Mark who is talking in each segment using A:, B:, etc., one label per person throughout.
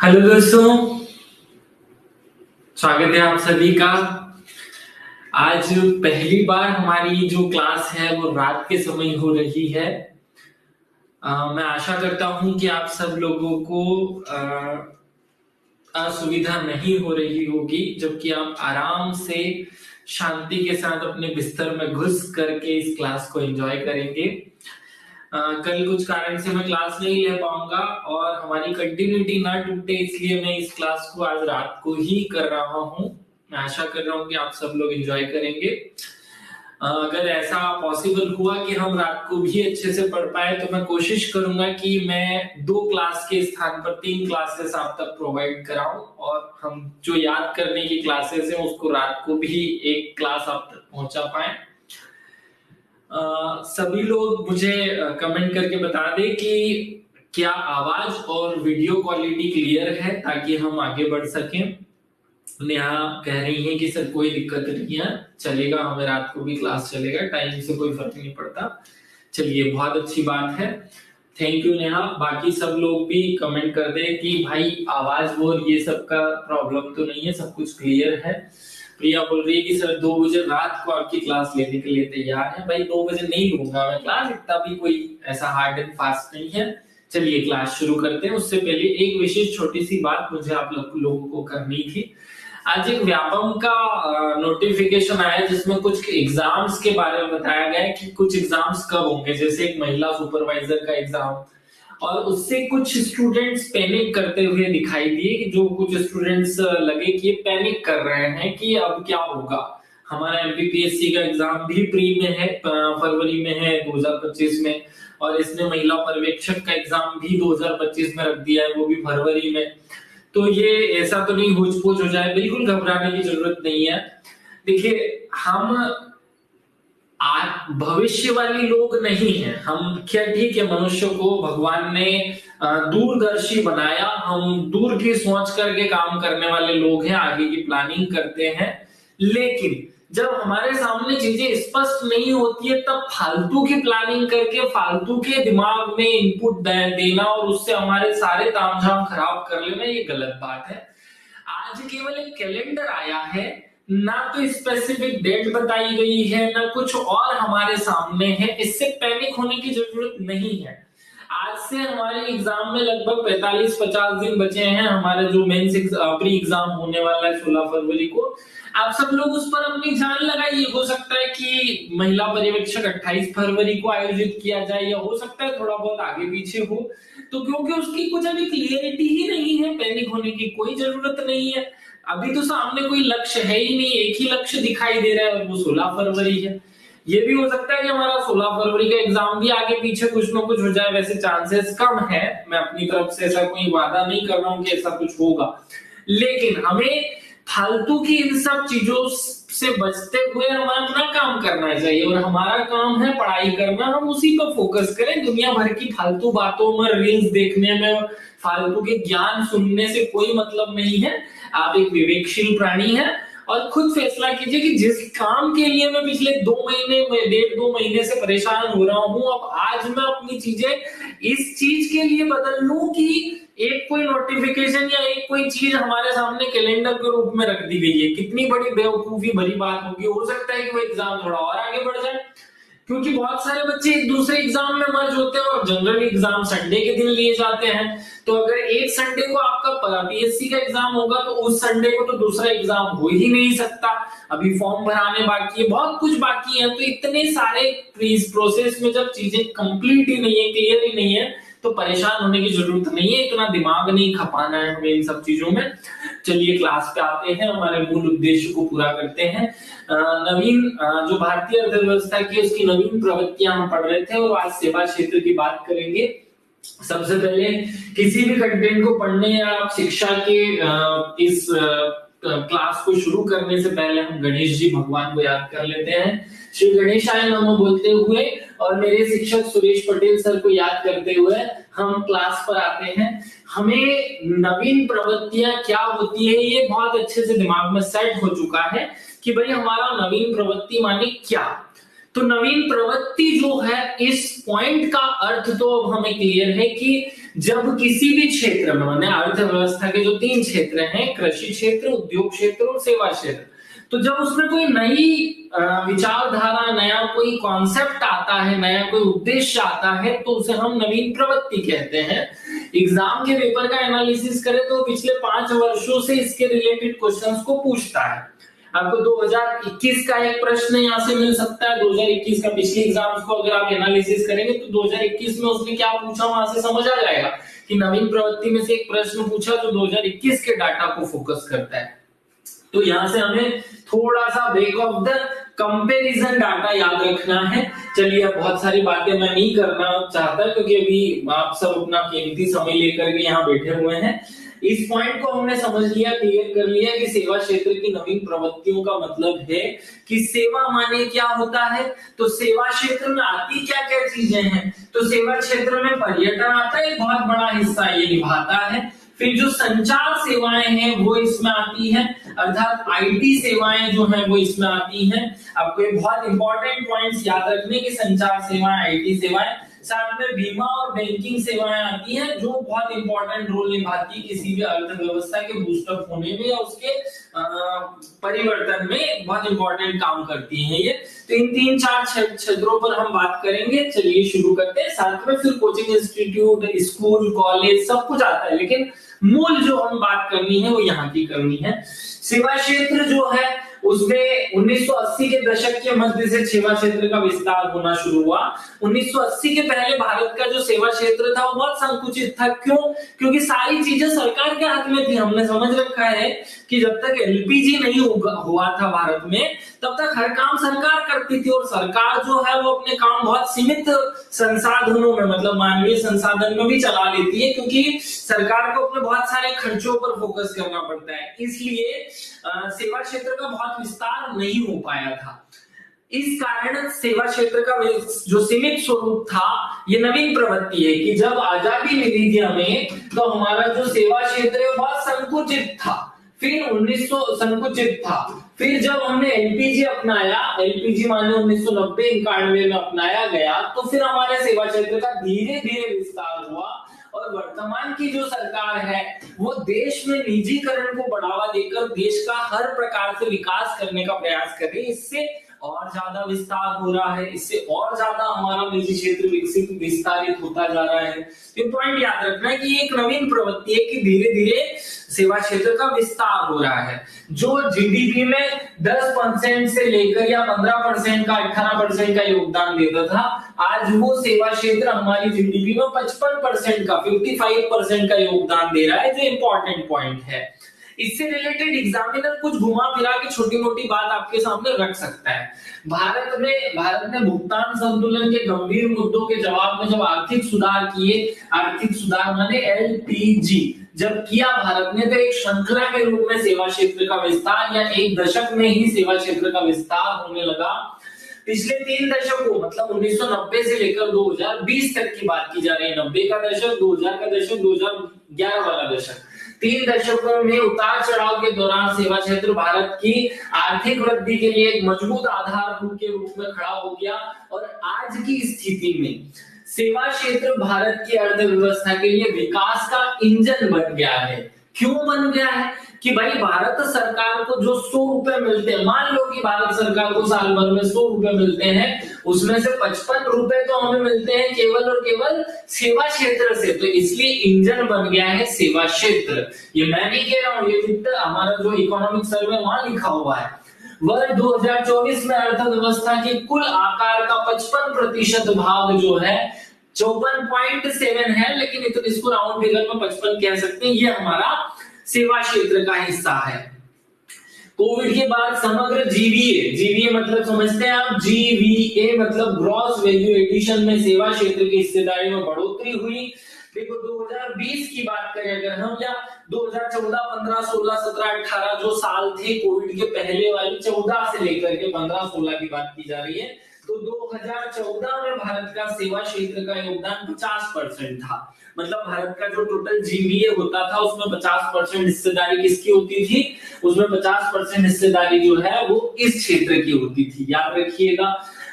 A: Hello दोस्तों, स्वागत है आप सभी का। आज पहली बार हमारी जो क्लास है वो रात के समय हो रही है। मैं आशा करता हूं कि आप सब लोगों को असुविधा नहीं हो रही होगी, जबकि आप आराम से शांति के साथ अपने बिस्तर में घुस करके इस क्लास को एंजॉय करेंगे। कल कुछ कारण से मैं क्लास नहीं ले पाऊंगा और हमारी कंटिन्यूटी ना टूटे, इसलिए मैं इस क्लास को आज रात को ही कर रहा हूं। मैं आशा कर रहा हूं कि आप सब लोग एंजॉय करेंगे। अगर ऐसा पॉसिबल हुआ कि हम रात को भी अच्छे से पढ़ पाए तो मैं कोशिश करूंगा कि मैं 2 क्लास के स्थान पर 3 क्लासेस आप तक प्रोवाइड कराऊं और हम जो याद करने की क्लासेस हैं उसको रात को भी एक क्लास आप तक पहुंचा पाए। सभी लोग मुझे कमेंट करके बता दे कि क्या आवाज और वीडियो क्वालिटी क्लियर है, ताकि हम आगे बढ़ सकें। नेहा कह रही है कि सर कोई दिक्कत नहीं है, चलेगा, हमें रात को भी क्लास चलेगा, टाइम से कोई फर्क नहीं पड़ता। चलिए, बहुत अच्छी बात है, थैंक यू नेहा। बाकी सब लोग भी कमेंट कर दे कि भाई आवाज और ये सब का प्रॉब्लम तो नहीं है, सब कुछ क्लियर है। प्रिया बोल रही है कि सर 2 बजे रात को आपकी क्लास लेने के लिए तैयार है। भाई 2 बजे नहीं लूंगा मैं क्लास, इतना भी कोई ऐसा हार्ड एंड फास्ट नहीं है। चलिए क्लास शुरू करते हैं। उससे पहले एक विशेष छोटी सी बात मुझे आप लोगों को करनी थी। आज एक व्यापम का नोटिफिकेशन आया जिसमें कुछ एग्जाम्स के बारे में बताया गया है कि कुछ एग्जाम्स कब होंगे, जैसे एक महिला सुपरवाइजर का एग्जाम। और उससे कुछ स्टूडेंट्स पैनिक करते हुए दिखाई दिए कि जो कुछ स्टूडेंट्स लगे कि ये पैनिक कर रहे हैं कि अब क्या होगा। हमारा एमपीपीएससी का एग्जाम भी प्री में है, फरवरी में है 2025 में, और इसने महिला पर्यवेक्षक का एग्जाम भी 2025 में रख दिया है, वो भी फरवरी में। तो ये ऐसा तो नहीं हुच पुच हो जाए, बिल्कुल घबराने की जरूरत नहीं है। देखिए, हम भविष्य वाली लोग नहीं है हम। क्या ठीक है, मनुष्य को भगवान ने दूरदर्शी बनाया, हम दूर की सोच करके काम करने वाले लोग हैं, आगे की प्लानिंग करते हैं। लेकिन जब हमारे सामने चीजें स्पष्ट नहीं होती है तब फालतू की प्लानिंग करके फालतू के दिमाग में इनपुट देना और उससे हमारे सारे तामझाम खराब कर लेना, ये गलत बात है। आज केवल एक कैलेंडर आया है, ना तो स्पेसिफिक डेट बताई गई है, ना कुछ और हमारे सामने है। इससे पैनिक होने की जरूरत नहीं है। आज से हमारे एग्जाम में लगभग 45-50 दिन बचे हैं। हमारे जो मेंस प्री एग्जाम होने वाला है 16 फरवरी को। आप सब लोग उस पर अपनी जान लगाइए। हो सकता है कि महिला पर्यवेक्षक 28 फरवरी को आयोजित किया जाए, या हो सकता है थोड़ा बहुत आगे पीछे हो। तो क्योंकि उसकी कुछ अभी क्लियरिटी ही नहीं है, पैनिक होने की कोई जरूरत नहीं है। अभी तो सामने कोई लक्ष्य है ही नहीं, एक ही लक्ष्य दिखाई दे रहा है और वो 16 फरवरी है। ये भी हो सकता है कि हमारा 16 फरवरी का एग्जाम भी आगे पीछे कुछ ना कुछ हो जाए, वैसे चांसेस कम है। मैं अपनी तरफ से ऐसा कोई वादा नहीं कर रहा हूं कि ऐसा कुछ होगा, लेकिन हमें फालतू की इन सब चीजों से बचते हुए हमारा अपना काम करना चाहिए। और हमारा काम है पढ़ाई करना, हम उसी पर फोकस करें। दुनिया भर की फालतू बातों में, रील्स देखने में, फालतू के ज्ञान सुनने से कोई मतलब नहीं है। आप एक विवेकशील प्राणी हैं और खुद फैसला कीजिए कि जिस काम के लिए मैं पिछले 2 महीने में 1.5-2 महीने से परेशान हो रहा हूं, अब आज मैं अपनी चीजें इस चीज के लिए बदल लूं कि एक कोई नोटिफिकेशन या एक कोई चीज हमारे सामने कैलेंडर के रूप में रख दी गई है। कितनी बड़ी बेवकूफी भरी बात होगी। हो सकता है कि वो एग्जाम थोड़ा और आगे बढ़ जाए, क्योंकि बहुत सारे बच्चे एक दूसरे एग्जाम में मर्ज होते हैं और जनरल एग्जाम संडे के दिन लिए जाते हैं। तो अगर एक संडे को आपका पीएससी का एग्जाम होगा तो उस संडे को तो दूसरा एग्जाम हो ही नहीं सकता। अभी फॉर्म भराने बाकी है, बहुत कुछ बाकी है। तो इतने सारे प्रोसेस में जब चीजें कंप्लीट ही नहीं है, क्लियर ही नहीं है, तो परेशान होने की जरूरत नहीं है। इतना दिमाग नहीं खपाना है हमें इन सब चीजों में। चलिए क्लास पे आते हैं, हमारे मूल उद्देश्य को पूरा करते हैं। नवीन जो भारतीय अर्थव्यवस्था की उसकी नवीन प्रवृत्तियां हम पढ़ रहे थे और आज सेवा क्षेत्र की बात करेंगे। सबसे पहले किसी भी कंटेंट को पढ़ने या आप शिक्षा के इस क्लास को शुरू करने से पहले हम गणेश जी भगवान को याद कर लेते हैं। श्री गणेशाय नमः बोलते हुए और मेरे शिक्षक सुरेश पटेल सर को याद करते हुए हम क्लास पर आते हैं। हमें नवीन प्रवृत्तियां क्या होती है ये बहुत अच्छे से दिमाग में सेट हो चुका है कि भाई हमारा नवीन प्रवृत्ति माने क्या। तो नवीन प्रवृत्ति जो है, इस पॉइंट का अर्थ तो अब हमें क्लियर है कि जब किसी भी क्षेत्र में, माने अर्थव्यवस्था के जो 3 क्षेत्र हैं, कृषि क्षेत्र, उद्योग क्षेत्र और सेवा क्षेत्र, तो जब उसमें कोई नई विचारधारा, नया कोई कॉन्सेप्ट आता है, नया कोई उद्देश्य आता है, तो उसे हम नवीन प्रवृत्ति कहते हैं। एग्जाम के पेपर का एनालिसिस करें तो पिछले 5 वर्षों से इसके रिलेटेड क्वेश्चंस को पूछता है। आपको 2021 का एक प्रश्न यहाँ से मिल सकता है, 2021 का पिछले एग्जाम्स को अगर आप एनालिसिस करेंगे तो 2021 में उसने क्या पूछा वहां से समझ आ जाएगा कि नवीन प्रवृत्ति में से एक प्रश्न पूछा जो 2021 के डाटा को फोकस करता है। तो यहाँ से हमें थोड़ा सा break of the comparison data याद रखना है। चलिए, अब बहुत सारी बातें मैं नहीं करना चाहता क्योंकि अभी आप सब अपना कीमती समय लेकर के यहाँ बैठे हुए हैं। इस पॉइंट को हमने समझ लिया, क्लियर कर लिया कि सेवा क्षेत्र की नवीन प्रवृत्तियों का मतलब है कि सेवा माने क्या होता है। तो सेवा क्षेत्र में आती क्या क्या चीजें हैं, तो सेवा क्षेत्र में पर्यटन आता है, एक बहुत बड़ा हिस्सा ये निभाता है। फिर जो संचार सेवाएं हैं वो इसमें आती हैं, अर्थात आईटी सेवाएं जो हैं वो इसमें आती हैं। आपको ये बहुत इंपॉर्टेंट पॉइंट्स याद रखने की संचार सेवाएं, आईटी सेवाएं, साथ में बीमा और बैंकिंग सेवाएं आती हैं जो बहुत इंपॉर्टेंट रोल निभाती है किसी भी अर्थव्यवस्था के बूस्टअप होने में या उसके परिवर्तन में बहुत इंपॉर्टेंट काम करती हैं ये। तो इन 3-4 क्षेत्रों पर हम बात करेंगे। चलिए शुरू करते हैं। साथ में फिर कोचिंग इंस्टीट्यूट, स्कूल, कॉलेज सब कुछ आता है, लेकिन मूल जो हम बात करनी है वो यहाँ की करनी है। सेवा क्षेत्र जो है उसमें 1980 के दशक के मध्य से सेवा क्षेत्र का विस्तार होना शुरू हुआ। 1980 के पहले भारत का जो सेवा क्षेत्र था वो बहुत संकुचित था। क्यों? क्योंकि सारी चीजें सरकार के हाथ में थी। हमने समझ रखा है कि जब तक एलपीजी नहीं हुआ था भारत में, तब तक हर काम सरकार करती थी, और सरकार जो है वो अपने काम बहुत सीमित संसाधनों में, मतलब मानवीय संसाधन में भी चला लेती है, क्योंकि सरकार को अपने बहुत सारे खर्चों पर फोकस करना पड़ता है। इसलिए सेवा क्षेत्र का बहुत विस्तार नहीं हो पाया था। इस कारण सेवा क्षेत्र का जो सीमित स्वरूप था, ये नवीन प्रवृत्ति है कि जब आजादी मिली थी हमें, तो हमारा जो सेवा क्षेत्र है बहुत संकुचित था। फिर 1900 संकुचित था। फिर जब हमने एलपीजी अपनाया, एलपीजी माने 1990-91 में अपनाया गया, तो फिर हमारे सेवा क्षेत्र का धीरे धीरे विस्तार हुआ। और वर्तमान की जो सरकार है वो देश में निजीकरण को बढ़ावा देकर देश का हर प्रकार से विकास करने का प्रयास कर रही है। इससे और ज्यादा विस्तार हो रहा है, इससे और ज्यादा हमारा निजी क्षेत्र विकसित विस्तारित होता जा रहा है। ये पॉइंट याद रखना है कि एक नवीन प्रवृत्ति है कि धीरे धीरे सेवा क्षेत्र का विस्तार हो रहा है। जो जीडीपी में 10% से लेकर या 15% का, 18% का योगदान देता था, आज वो सेवा क्षेत्र हमारी जीडीपी में 55% का, 55% का योगदान दे रहा है, जो इंपॉर्टेंट पॉइंट है। इससे रिलेटेड एग्जामिनर कुछ घुमा फिरा के छोटी मोटी बात आपके सामने रख सकता है। भारत ने भुगतान संतुलन के गंभीर मुद्दों के जवाब में जब आर्थिक सुधार किए, आर्थिक सुधार माने एलपीजी जब किया भारत ने, तो एक श्रृंखला के रूप में सेवा क्षेत्र का विस्तार, या एक दशक में ही सेवा क्षेत्र का विस्तार होने लगा। पिछले 3 दशकों, मतलब 1990 से लेकर 2020 तक की बात की जा रही है। 90 का दशक, 2000 का दशक, 2011 वाला दशक, 3 दशकों में उतार चढ़ाव के दौरान सेवा क्षेत्र भारत की आर्थिक वृद्धि के लिए एक मजबूत आधार के रूप में खड़ा हो गया। और आज की स्थिति में सेवा क्षेत्र भारत की अर्थव्यवस्था के लिए विकास का इंजन बन गया है। क्यों बन गया है? कि भाई भारत सरकार को जो 100 रुपए मिलते हैं, मान लो कि भारत सरकार को साल भर में 100 रुपए मिलते हैं, उसमें से 55 रुपए तो हमें मिलते हैं केवल और केवल सेवा क्षेत्र से। तो इसलिए इंजन बन गया है सेवा क्षेत्र। ये मैं नहीं कह रहा हूं, ये हमारा जो इकोनॉमिक सर्वे वहां लिखा हुआ है। वर्ष 2024 में अर्थव्यवस्था के कुल आकार का 55% भाग जो है 54.7 है, लेकिन तो इसको राउंड फिगर में 55 कह सकते हैं। ये हमारा सेवा क्षेत्र का हिस्सा है। कोविड के बाद समग्र जीवीए मतलब समझते हैं आप, जीवीए मतलब ग्रॉस वैल्यू एडिशन में सेवा क्षेत्र की हिस्सेदारी में बढ़ोतरी हुई। देखो 2020 की बात करें अगर हम, या 2014, 15, 16, 17, 18 जो साल थे कोविड के पहले वाले, 14 से लेकर के 15, 16 की बात की जा रही है, तो 2014 में भारत का सेवा क्षेत्र का योगदान 50% था। मतलब भारत का जो टोटल जीवीए होता था उसमें 50% हिस्सेदारी किसकी होती थी? उसमें 50% हिस्सेदारी जो है वो इस क्षेत्र की होती थी, याद रखिएगा।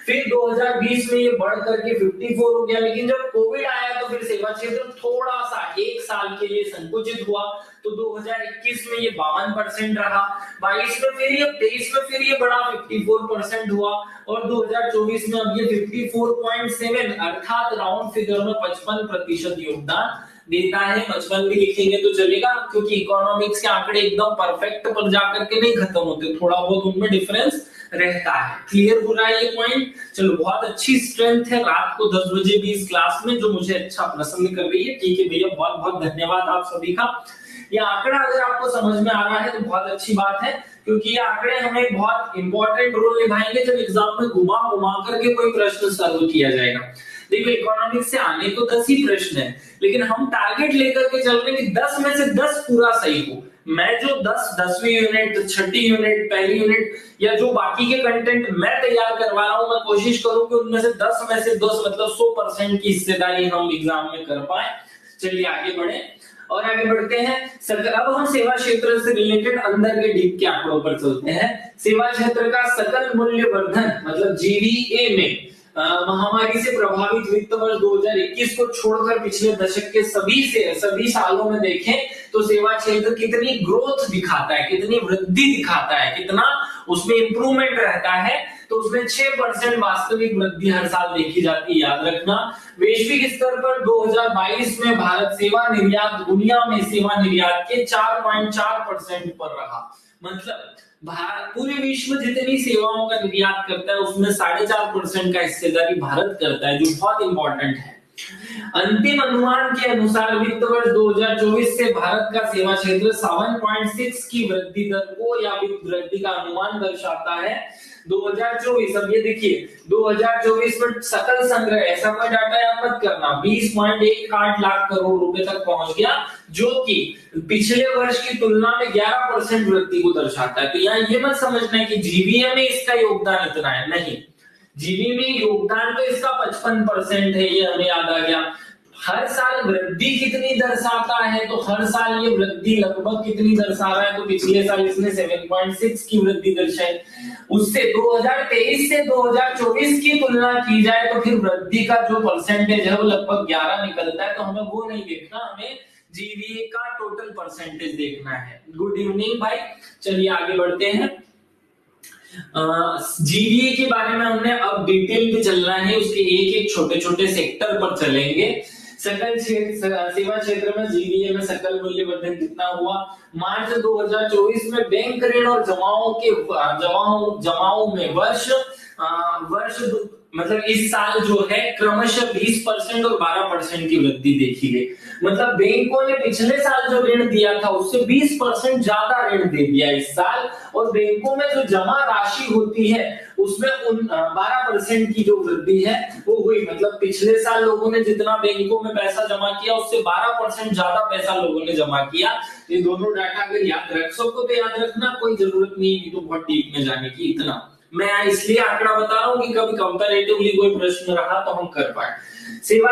A: फिर 2020 में ये बढ़ करके 54 हो गया, लेकिन जब कोविड आया तो फिर सेवा क्षेत्र थोड़ा सा एक साल के लिए संकुचित हुआ, तो 2021 में ये 52% रहा, 22 में फिर ये 23 में फिर ये बढ़ा 54% हुआ, और 2024 में अब ये 54.7 अर्थात राउंड फिगर में 55% योगदान देता है। 55 भी लिखेंगे तो चलेगा, क्योंकि इकोनॉमिक्स के आंकड़े एकदम परफेक्ट पर जाकर के नहीं खत्म होते, थोड़ा बहुत उनमें डिफरेंस रहता है। क्लियर हो रहा है ये पॉइंट? चलो, बहुत अच्छी स्ट्रेंथ है रात को 10 बजे भी इस क्लास में, जो मुझे अच्छा पसंद कर रही है। ठीक है भैया, बहुत बहुत धन्यवाद आप सभी का। ये आंकड़ा अगर आपको समझ में आ रहा है तो बहुत अच्छी बात है, क्योंकि ये आंकड़े हमें बहुत इंपॉर्टेंट रोल निभाएंगे जब एग्जाम में घुमा घुमा करके कोई प्रश्न सॉल्व किया जाएगा। देखो, इकोनॉमिक्स से आने तो 10 ही प्रश्न है, लेकिन हम टारगेट लेकर के चल रहे हैं कि 10 में से 10 पूरा सही हो। मैं जो 10वीं यूनिट, 6ठी यूनिट, पहली यूनिट या जो बाकी के कंटेंट मैं तैयार करवा रहा हूं, मैं कोशिश करूं कि उनमें से 10 में से 10 मतलब 100% की हिस्सेदारी हम एग्जाम में कर पाए। चलिए आगे बढ़े और आगे बढ़ते हैं। अब हम सेवा क्षेत्र से रिलेटेड अंदर के डीप के आंकड़ों पर चलते हैं। सेवा क्षेत्र का सकल मूल्य वर्धन मतलब जीवीए में महामारी से प्रभावित वित्त वर्ष 2021 को छोड़कर पिछले दशक के सभी सालों में देखें तो सेवा क्षेत्र कितनी ग्रोथ दिखाता है, कितनी वृद्धि दिखाता है, कितना उसमें इंप्रूवमेंट रहता है। तो उसमें 6% वास्तविक वृद्धि हर साल देखी जाती है, याद रखना। वैश्विक स्तर पर 2022 में भारत सेवा निर्यात दुनिया में सेवा निर्यात के 4.4% पर रहा। मतलब पूरे विश्व में जितनी सेवाओं का निर्यात करता है उसमें 4.5% का हिस्सेदारी भारत करता है, जो बहुत इंपॉर्टेंट है। अंतिम अनुमान के अनुसार वित्त वर्ष 2024 से भारत का सेवा क्षेत्र 7.6 की वृद्धि दर को या वृद्धि का अनुमान दर्शाता है। 2024, अब ये देखिए 2024 में सकल संग्रह, ऐसा कोई डाटा याद मत करना, 20.18 लाख करोड़ रुपए तक पहुंच गया, जो कि पिछले वर्ष की तुलना में 11% वृद्धि को दर्शाता है। तो यहाँ ये मत समझना है कि जीवीए में इसका योगदान इतना है, नहीं, जीवी में योगदान तो इसका 55% है, ये हमें याद आ गया। हर साल वृद्धि कितनी दर्शाता है, तो हर साल ये वृद्धि लगभग कितनी दर्शा रहा है, तो पिछले साल इसने 7.6 की वृद्धि दर्शाई। उससे 2023 से 2024 की तुलना की जाए तो फिर वृद्धि का जो परसेंटेज है वो लगभग 11 निकलता है। तो हमें वो नहीं देखना, हमें जीवीए का टोटल परसेंटेज देखना है। गुड इवनिंग भाई, चलिए आगे बढ़ते हैं। जीवीए के बारे में हमने अब डिटेल में चलना है, उसके एक एक छोटे छोटे सेक्टर पर चलेंगे। सकल सेवा क्षेत्र में जीवीए में सकल मूल्य वर्धन कितना हुआ? मार्च 2024 में बैंक ऋण और जमाओं में वर्ष मतलब इस साल जो है क्रमशः 20% और 12% की वृद्धि देखी गई। मतलब बैंकों ने पिछले साल जो ऋण दिया था उससे 20% ज्यादा ऋण दे दिया इस साल, और बैंकों में जो जमा राशि होती है उसमें 12% की जो वृद्धि है वो हुई। मतलब पिछले साल लोगों ने जितना बैंकों में पैसा जमा किया उससे 12% ज्यादा पैसा लोगों ने जमा किया। ये दोनों डाटा अगर याद रख सको तो याद रखना, कोई जरूरत नहीं तो बहुत डीप में जाने की। इतना मैं इसलिए आंकड़ा बता रहा हूँ कि कभी कंपैरेटिवली कोई प्रश्न रहा तो हम कर पाए। सेवा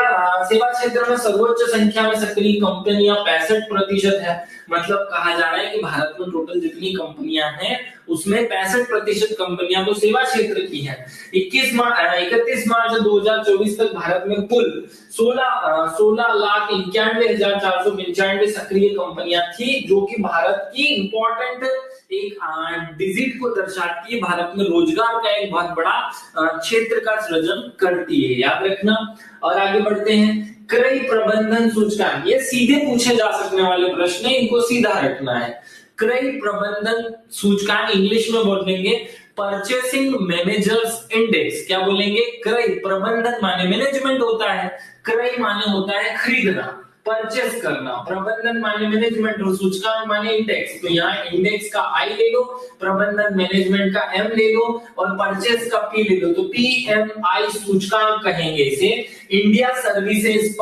A: क्षेत्र में सर्वोच्च संख्या में सक्रिय कंपनियां 65% है। मतलब कहा जा रहा है कि भारत में टोटल जितनी कंपनियां हैं उसमें 65% कंपनियां तो सेवा क्षेत्र की है। 31 मार्च 2024 तक भारत में कुल 16,91,495 सक्रिय कंपनियां थी, जो कि भारत की इंपॉर्टेंट एक डिजिट को दर्शाती है। भारत में रोजगार का एक बहुत बड़ा क्षेत्र का सृजन करती है, याद रखना। और आगे बढ़ते हैं। क्रय प्रबंधन सूचकांक, ये सीधे पूछे जा सकने वाले प्रश्न है, इनको सीधा रखना है। क्रय प्रबंधन सूचकांक इंग्लिश में बोलेंगे परचेसिंग मैनेजर्स इंडेक्स। क्या बोलेंगे? क्रय प्रबंधन माने मैनेजमेंट होता है, क्रय माने होता है खरीदना, परचेस करना, प्रबंधन माने मैनेजमेंट और सूचकांक माने इंडेक्स। तो यहाँ इंडेक्स का आई ले लो, प्रबंधन मैनेजमेंट का एम ले लो और परचेस का पी ले लो, तो पीएमआई सूचकांक कहेंगे इसे। India services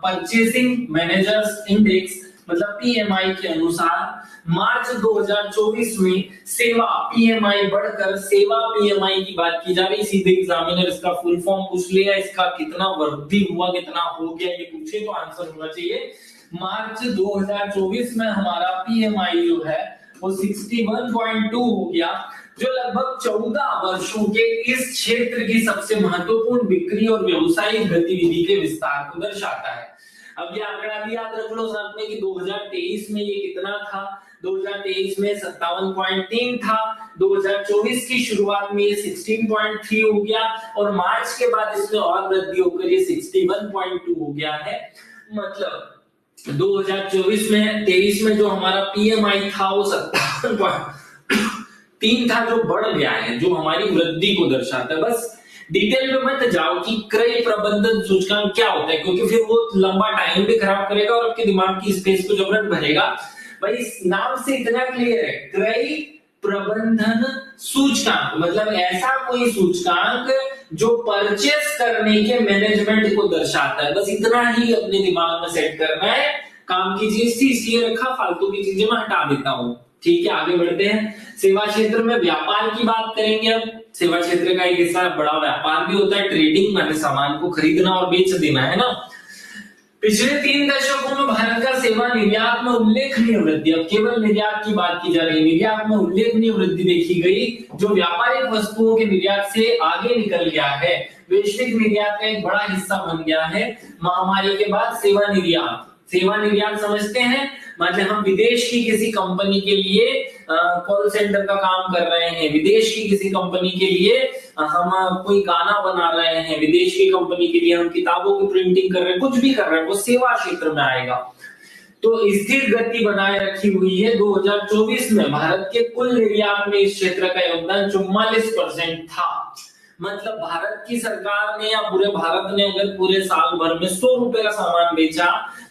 A: purchasing managers index मतलब पीएमआई के अनुसार मार्च 2024 में सेवा पीएमआई बढ़कर सेवा पीएमआई की बात की जा रही। सीधे एग्जामिनर इसका फुल फॉर्म पूछ लिया, इसका कितना वृद्धि हुआ, कितना हो गया ये पूछे तो आंसर होना चाहिए। मार्च 2024 में हमारा पीएमआई जो है वो 61.2 हो गया। जो लगभग 14 वर्षों के इस क्षेत्र की सबसे महत्वपूर्ण बिक्री और व्यवसायिक गतिविधि के विस्तार को दर्शाता है। अब ये आंकड़ा भी याद रख लो साथ में कि 2023 में ये कितना था, 2023 में 57.3 था, 2024 की शुरुआत में ये 16.3 हो गया और मार्च के बाद इसमें और वृद्धि होकर ये 61.2 हो गया है। मतलब 2024 में 23 में जो हमारा पीएमआई था वो 57.3 था, जो बढ़ गया है, जो हमारी वृद्धि को दर्शाता है। बस डिटेल में मत जाओ कि क्रय प्रबंधन सूचकांक क्या होता है, क्योंकि फिर वो लंबा टाइम भी खराब करेगा और आपके दिमाग की स्पेस को जबरन भरेगा। भाई इस नाम से इतना क्लियर है, क्रय प्रबंधन सूचकांक मतलब ऐसा कोई सूचकांक जो परचेस करने के मैनेजमेंट को दर्शाता है। बस इतना ही अपने दिमाग में सेट करना है। काम की चीज थी इसलिए रखा, फालतू की चीजें मैं हटा देता हूँ। ठीक है, आगे बढ़ते हैं। सेवा क्षेत्र में व्यापार की बात करेंगे। अब सेवा क्षेत्र का एक हिस्सा बड़ा व्यापार भी होता है, ट्रेडिंग माने सामान को खरीदना और बेच देना, है ना। पिछले 3 दशकों में भारत का सेवा निर्यात में उल्लेखनीय वृद्धि, अब केवल निर्यात की बात की जा रही है, निर्यात में उल्लेखनीय वृद्धि देखी गई, जो व्यापारिक वस्तुओं के निर्यात से आगे निकल गया है, वैश्विक निर्यात का एक बड़ा हिस्सा बन गया है। महामारी के बाद सेवा निर्यात, सेवा निर्यात समझते हैं मतलब हम विदेश की किसी कंपनी के लिए कॉल सेंटर का काम कर रहे हैं, विदेश की किसी कंपनी के लिए हम कोई गाना बना रहे हैं, विदेश की कंपनी के लिए हम किताबों की प्रिंटिंग कर रहे हैं, कुछ भी कर रहे हैं, वो सेवा क्षेत्र में आएगा। तो स्थिर गति बनाए रखी हुई है। 2024 में भारत के कुल निर्यात में इस क्षेत्र का योगदान 44% था। मतलब भारत की सरकार ने या पूरे भारत ने अगर पूरे साल भर में 100 रुपए का सामान बेचा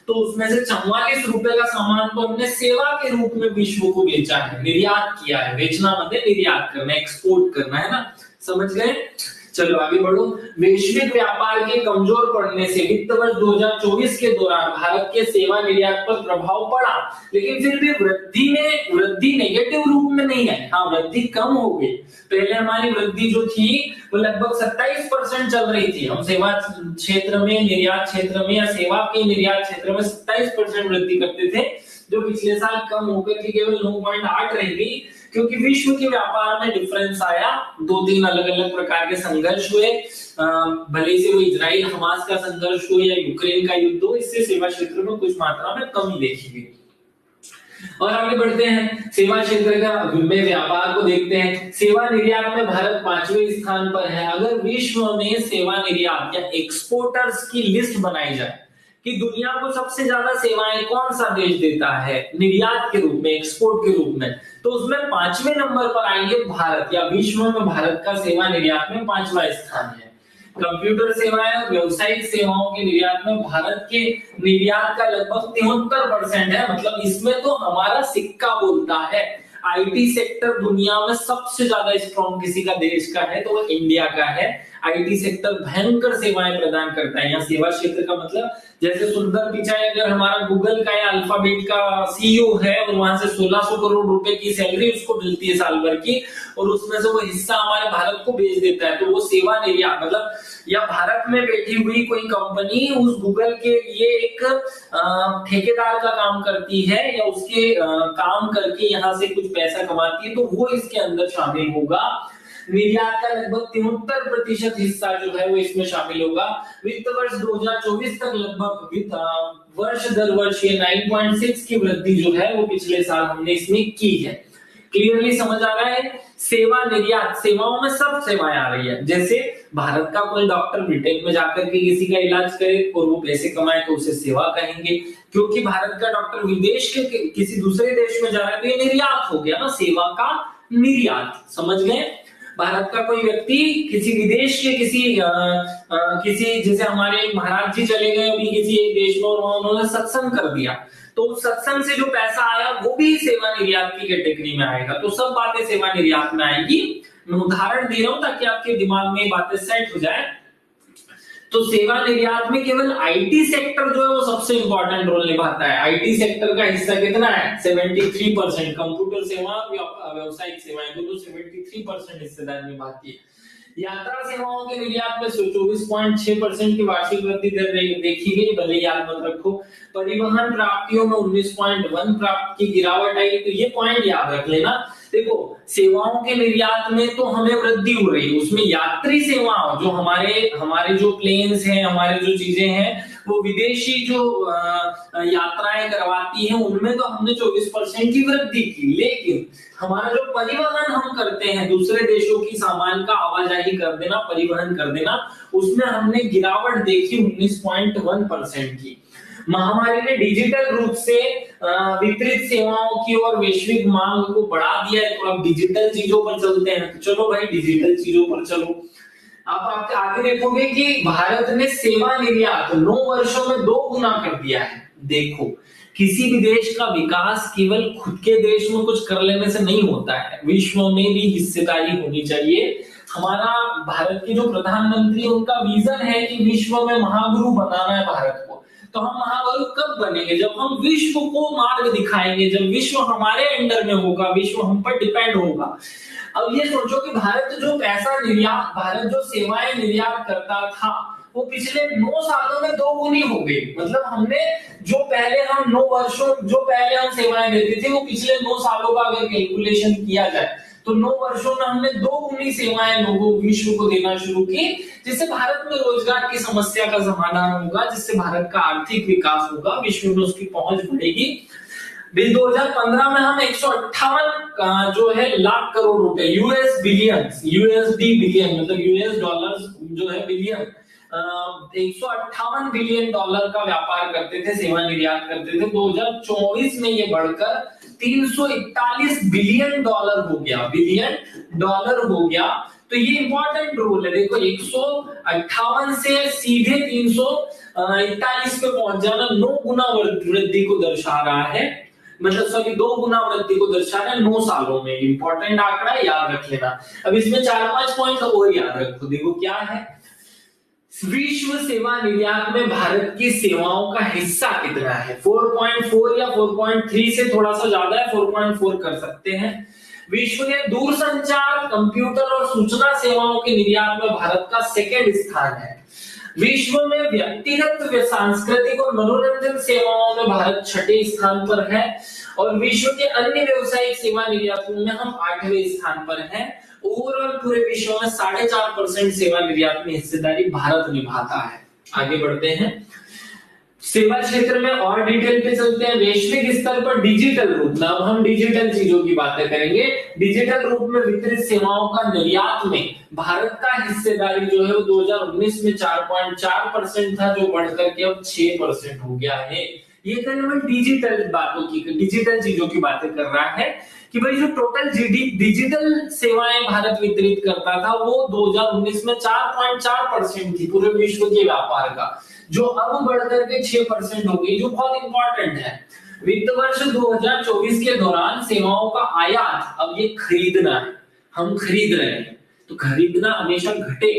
A: तो उसमें से 44 रुपए का सामान तो हमने सेवा के रूप में विश्व को बेचा है, निर्यात किया है। बेचना मतलब निर्यात करना, एक्सपोर्ट करना, है ना, समझ गए। चलो आगे बढ़ो। वैश्विक व्यापार के कमजोर पड़ने से वित्त वर्ष 2024 के दौरान भारत के सेवा निर्यात पर प्रभाव पड़ा, लेकिन फिर भी वृद्धि नेगेटिव रूप में नहीं है। हाँ, वृद्धि कम हो गई। पहले हमारी वृद्धि जो थी वो लगभग 27% चल रही थी। हम सेवा क्षेत्र में, निर्यात क्षेत्र में या सेवा के निर्यात क्षेत्र में 27% वृद्धि करते थे, जो पिछले साल कम होकर के केवल 9.8 रह गई, क्योंकि विश्व के व्यापार में डिफरेंस आया। 2-3 अलग अलग प्रकार के संघर्ष हुए, भले से वो इजराइल हमास का संघर्ष हो या यूक्रेन का युद्ध हो, इससे सेवा क्षेत्र में कुछ मात्रा में कमी देखी गई। और आगे बढ़ते हैं, सेवा क्षेत्र का में व्यापार को देखते हैं। सेवा निर्यात में भारत 5वें स्थान पर है। अगर विश्व में सेवा निर्यात या एक्सपोर्टर्स की लिस्ट बनाई जाए कि दुनिया को सबसे ज्यादा सेवाएं कौन सा देश देता है निर्यात के रूप में, एक्सपोर्ट के रूप में, तो उसमें 5वें नंबर पर आएंगे भारत, या विश्व में भारत का सेवा निर्यात में 5वां स्थान है। कंप्यूटर सेवाएं और व्यावसायिक सेवाओं के निर्यात में भारत के निर्यात का लगभग 73% है। मतलब इसमें तो हमारा सिक्का बोलता है। आईटी सेक्टर दुनिया में सबसे ज्यादा स्ट्रॉन्ग किसी का देश का है तो वो इंडिया का है। आईटी सेक्टर भयंकर सेवाएं प्रदान करता है। यहाँ सेवा क्षेत्र का मतलब जैसे सुंदर पिचाई अगर हमारा गूगल का या अल्फाबेट का सीईओ है और वहां से 1600 करोड़ रुपए की सैलरी उसको मिलती है साल भर की, और उसमें से वो हिस्सा हमारे भारत को भेज देता है, तो वो सेवा निर्यात मतलब, या भारत में बैठी हुई कोई कंपनी उस गूगल के लिए एक ठेकेदार का काम करती है या उसके काम करके यहाँ से कुछ पैसा कमाती है, तो वो इसके अंदर शामिल होगा। निर्यात का लगभग 73% हिस्सा जो है वो इसमें शामिल होगा। वित्त वर्ष 2024 तक लगभग वर्ष दर वर्ष ये 9.6 की वृद्धि जो है वो पिछले साल हमने इसमें की है। क्लियरली समझ आ रहा है। सेवा निर्यात, सेवाओं में सब सेवाएं आ रही है। जैसे भारत का कोई डॉक्टर ब्रिटेन में जाकर के किसी का इलाज करे और वो पैसे कमाए तो उसे सेवा कहेंगे, क्योंकि भारत का डॉक्टर विदेश के किसी दूसरे देश में जा रहा है तो ये निर्यात हो गया ना, सेवा का निर्यात, समझ गए। भारत का कोई व्यक्ति किसी विदेश के किसी जैसे हमारे महाराज जी चले गए अभी किसी एक देश में और वहां उन्होंने सत्संग कर दिया, तो उस सत्संग से जो पैसा आया वो भी सेवा निर्यात की कैटेगरी में आएगा। तो सब बातें सेवा निर्यात में आएगी। मैं उदाहरण दे रहा हूं ताकि आपके दिमाग में बातें सेट हो जाए। तो सेवा निर्यात में केवल आईटी सेक्टर जो है वो सबसे इंपॉर्टेंट रोल निभाता है। आईटी सेक्टर का हिस्सा कितना है? 73%। कंप्यूटर सेवा, व्यावसायिक सेवाएं दोनों 73% हिस्सेदार निभाती है। यात्रा सेवाओं के निर्यात में 24.6% की वार्षिक वृद्धि दर देखी गई, भले याद मत रखो। परिवहन प्राप्तियों में 19.1 प्राप्त की गिरावट आई, तो ये पॉइंट याद रख लेना। देखो सेवाओं के निर्यात में तो हमें वृद्धि हो रही है, उसमें यात्री सेवाओं जो हमारे हमारे जो प्लेन्स हैं, हमारे जो चीजें हैं, वो विदेशी जो यात्राएं करवाती हैं, उनमें तो हमने 24% की वृद्धि की। लेकिन हमारा जो परिवहन हम करते हैं, दूसरे देशों की सामान का आवाजाही कर देना, परिवहन कर देना, उसमें हमने गिरावट देखी 19.1% की। महामारी ने डिजिटल रूप से वितरित सेवाओं की और वैश्विक मांग को बढ़ा दिया है। तो अब डिजिटल चीजों पर चलते हैं, तो चलो भाई डिजिटल चीजों पर चलो। अब आप आगे देखोगे कि भारत ने सेवा निर्यात 9 वर्षों में 2 गुना कर दिया है। देखो किसी भी देश का विकास केवल खुद के देश में कुछ कर लेने से नहीं होता है, विश्व में भी हिस्सेदारी होनी चाहिए। हमारा भारत के जो प्रधानमंत्री, उनका विजन है कि विश्व में महागुरु बनाना है भारत को। तो हम महागुरु कब बनेंगे? जब हम विश्व को मार्ग दिखाएंगे, जब विश्व हमारे अंडर में होगा, विश्व हम पर डिपेंड होगा। अब ये सोचो कि भारत जो पैसा निर्यात, भारत जो सेवाएं निर्यात करता था, वो पिछले 9 सालों में 2 गुनी हो गई। मतलब हमने जो पहले हम 9 वर्षों जो पहले हम सेवाएं देते थे, वो पिछले 9 सालों का अगर कैलकुलेशन किया जाए तो 9 वर्षों में हमने 2 गुनी सेवाएं लोगों विश्व को देना शुरू की, जिससे भारत में रोजगार की समस्या का समाधान होगा, जिससे भारत का आर्थिक विकास होगा, विश्व में उसकी पहुंच बढ़ेगी। 2015 में हम 158 जो है लाख करोड़ रुपए, यूएस बिलियन, यूएसडी बिलियन मतलब यूएस डॉलर्स जो है बिलियन, 158 बिलियन डॉलर का व्यापार करते थे, सेवा निर्यात करते थे। 2024 में ये बढ़कर 341 बिलियन डॉलर हो गया, बिलियन डॉलर हो गया। तो ये इंपॉर्टेंट रूल है। देखो 158 से सीधे 341 पे पहुंच जाना 9 गुना वृद्धि को दर्शा रहा है, मतलब सभी 2 गुना वृद्धि को दर्शा रहा है 9 सालों में। इंपॉर्टेंट आंकड़ा याद रख लेना। अब इसमें 4-5 पॉइंट और याद रखो। देखो क्या है, विश्व सेवा निर्यात में भारत की सेवाओं का हिस्सा कितना है? 4.4 या 4.3 से थोड़ा सा ज्यादा है, 4.4 कर सकते हैं। विश्व के दूरसंचार, कंप्यूटर और सूचना सेवाओं के निर्यात में भारत का 2nd स्थान है। विश्व में व्यक्तिगत, सांस्कृतिक और मनोरंजन सेवाओं में भारत 6ठे स्थान पर है, और विश्व के अन्य व्यवसायिक सेवा निर्यातों में हम 8वें स्थान पर हैं। ओवरऑल पूरे विश्व में 4.5% सेवा निर्यात में हिस्सेदारी भारत निभाता है। आगे बढ़ते हैं, सेवा क्षेत्र में और डिटेल पे चलते हैं। वैश्विक स्तर पर डिजिटल रूप में, अब हम डिजिटल चीजों की बातें करेंगे। डिजिटल रूप में वितरित सेवाओं का निर्यात में भारत का हिस्सेदारी जो है वो 2019 में 4.4% था, जो बढ़कर के अब 6% हो गया है। ये केवल डिजिटल बातों की, डिजिटल चीजों की बातें कर रहा है कि भाई जो टोटल डिजिटल सेवाएं भारत वितरित करता था, वो 2019 में 4.4% थी पूरे विश्व के व्यापार का, जो अब बढ़कर के 6% हो गई, जो बहुत इंपॉर्टेंट है। वित्त वर्ष 2024 के दौरान सेवाओं का आयात, अब ये खरीदना है, हम खरीद रहे हैं, तो खरीदना हमेशा घटे